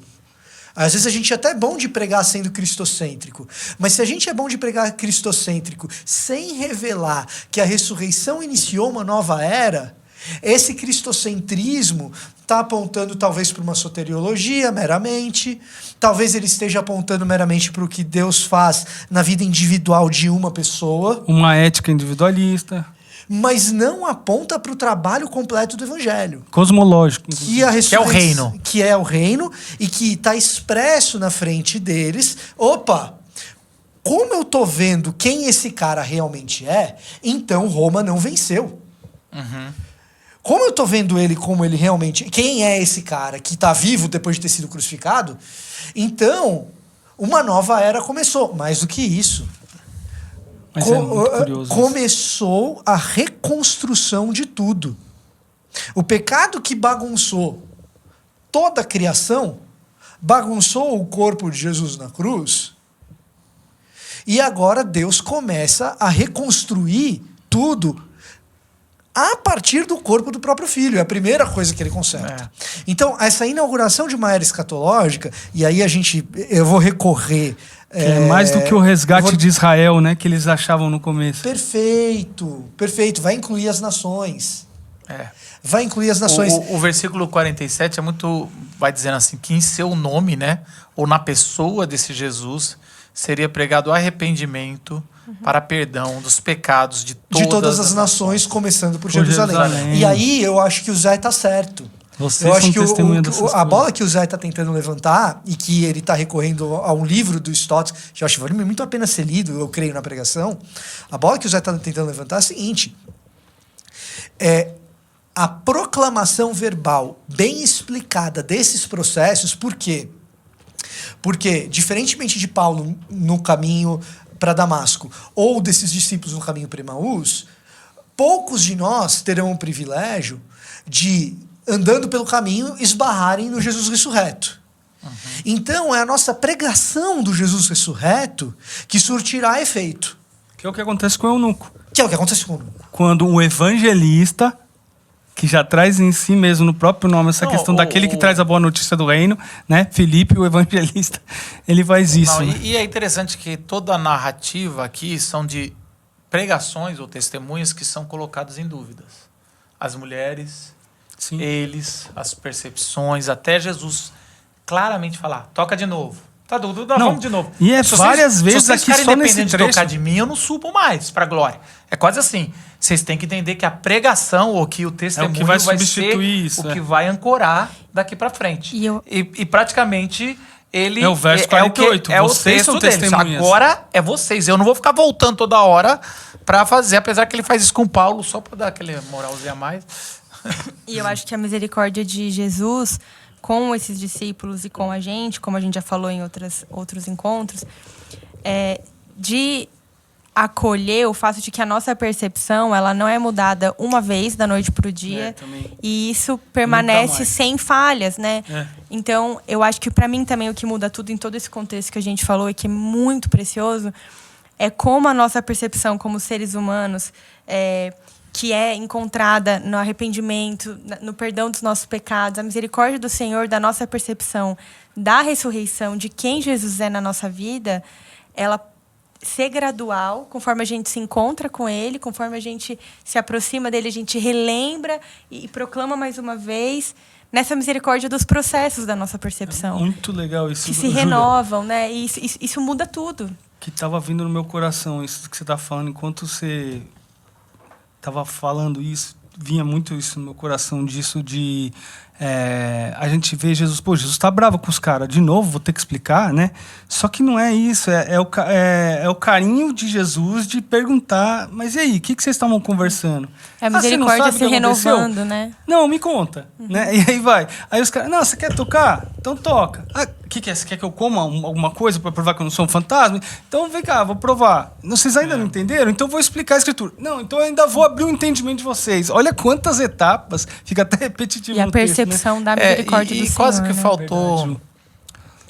Às vezes a gente até é bom de pregar sendo cristocêntrico. Mas se a gente é bom de pregar cristocêntrico sem revelar que a ressurreição iniciou uma nova era, esse cristocentrismo está apontando talvez para uma soteriologia meramente, talvez ele esteja apontando meramente para o que Deus faz na vida individual de uma pessoa. Uma ética individualista. Mas não aponta para o trabalho completo do evangelho. Cosmológico. Que é o reino. Que é o reino e que está expresso na frente deles. Opa, como eu estou vendo quem esse cara realmente é, então Roma não venceu. Como eu estou vendo ele como ele realmente... Quem é esse cara que está vivo depois de ter sido crucificado? Então, uma nova era começou. Mais do que isso. Mas é muito curioso começou a reconstrução de tudo. O pecado que bagunçou toda a criação, bagunçou o corpo de Jesus na cruz, e agora Deus começa a reconstruir tudo a partir do corpo do próprio Filho. É a primeira coisa que ele conserta. Então, essa inauguração de uma era escatológica, e aí eu vou recorrer... Que é mais do que o resgate de Israel, né? Que eles achavam no começo. Perfeito. Vai incluir as nações. Vai incluir as nações. O versículo 47 vai dizendo assim, que em seu nome, né? Ou na pessoa desse Jesus, seria pregado arrependimento para perdão dos pecados de todas as nações, começando por Jerusalém. E aí eu acho que o Zé está certo. Vocês são testemunha dessas coisas. A bola que o Zé está tentando levantar e que ele está recorrendo a um livro do Stott, que eu acho que vale muito a pena ser lido, eu creio na pregação. A bola que o Zé está tentando levantar é a seguinte: a proclamação verbal bem explicada desses processos. Por quê? Porque, diferentemente de Paulo no caminho para Damasco ou desses discípulos no caminho para Emaús, poucos de nós terão o privilégio de, andando pelo caminho, esbarrarem no Jesus ressurreto. Então, é a nossa pregação do Jesus ressurreto que surtirá efeito. Que é o que acontece com o eunuco. Quando o evangelista, que já traz em si mesmo, no próprio nome, essa questão daquele que traz a boa notícia do reino, né? Filipe, o evangelista, ele faz isso. Né? E é interessante que toda a narrativa aqui são de pregações ou testemunhas que são colocadas em dúvidas. As mulheres... Sim. Eles, as percepções, até Jesus claramente falar, toca de novo. Tá, vamos de novo. E várias vezes aqui só nesse trecho. De tocar de mim, eu não subo mais para a glória. É quase assim. Vocês têm que entender que a pregação ou que o testemunho que vai ser isso, o que vai ancorar daqui para frente. E praticamente ele... É o verso 48. É o vocês texto são deles. testemunhas. Agora é vocês. Eu não vou ficar voltando toda hora pra fazer, apesar que ele faz isso com o Paulo, só pra dar aquele moralzinho a mais. E eu acho que a misericórdia de Jesus com esses discípulos e com a gente, como a gente já falou em outros encontros, de acolher o fato de que a nossa percepção ela não é mudada uma vez da noite para o dia e isso permanece sem falhas, né? Então eu acho que para mim também o que muda tudo em todo esse contexto que a gente falou e que é muito precioso é como a nossa percepção como seres humanos que é encontrada no arrependimento, no perdão dos nossos pecados, a misericórdia do Senhor, da nossa percepção da ressurreição, de quem Jesus é na nossa vida, ela ser gradual, conforme a gente se encontra com Ele, conforme a gente se aproxima dele, a gente relembra e proclama mais uma vez nessa misericórdia dos processos da nossa percepção. É muito legal isso. Que se renovam, né? E isso muda tudo. Que estava vindo no meu coração, isso que você está falando, enquanto você estava falando isso, vinha muito isso no meu coração, disso de... a gente vê Jesus, Jesus está bravo com os caras, de novo, vou ter que explicar, né? Só que não é isso, é o carinho de Jesus de perguntar, mas e aí, o que vocês estavam conversando? É a misericórdia se renovando, né? Não, me conta, né? E aí vai. Aí os caras, não, você quer tocar? Então toca. O que é? Você quer que eu coma alguma coisa para provar que eu não sou um fantasma? Então vem cá, vou provar. Vocês ainda não entenderam? Então eu vou explicar a escritura. Não, então eu ainda vou abrir o entendimento de vocês. Olha quantas etapas, fica até repetitivo. E a percepção da misericórdia do Senhor. E quase que faltou, Verdade. no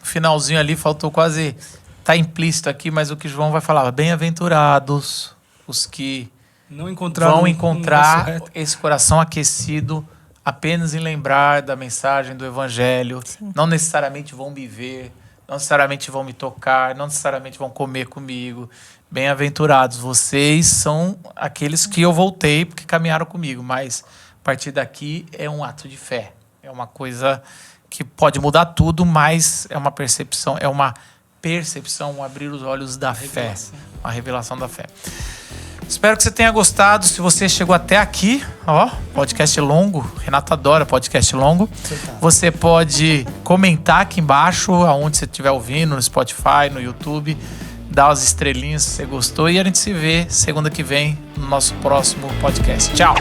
finalzinho ali, faltou quase, tá implícito aqui, mas o que João vai falar, bem-aventurados os que vão encontrar esse coração aquecido apenas em lembrar da mensagem do Evangelho. Sim. Não necessariamente vão me ver, não necessariamente vão me tocar, não necessariamente vão comer comigo. Bem-aventurados, vocês são aqueles que eu voltei porque caminharam comigo, mas a partir daqui é um ato de fé. É uma coisa que pode mudar tudo, mas é uma percepção, um abrir os olhos da fé, uma revelação da fé. Espero que você tenha gostado. Se você chegou até aqui, podcast longo, Renato adora podcast longo. Você pode comentar aqui embaixo, aonde você estiver ouvindo, no Spotify, no YouTube, dar as estrelinhas se você gostou e a gente se vê segunda que vem no nosso próximo podcast. Tchau!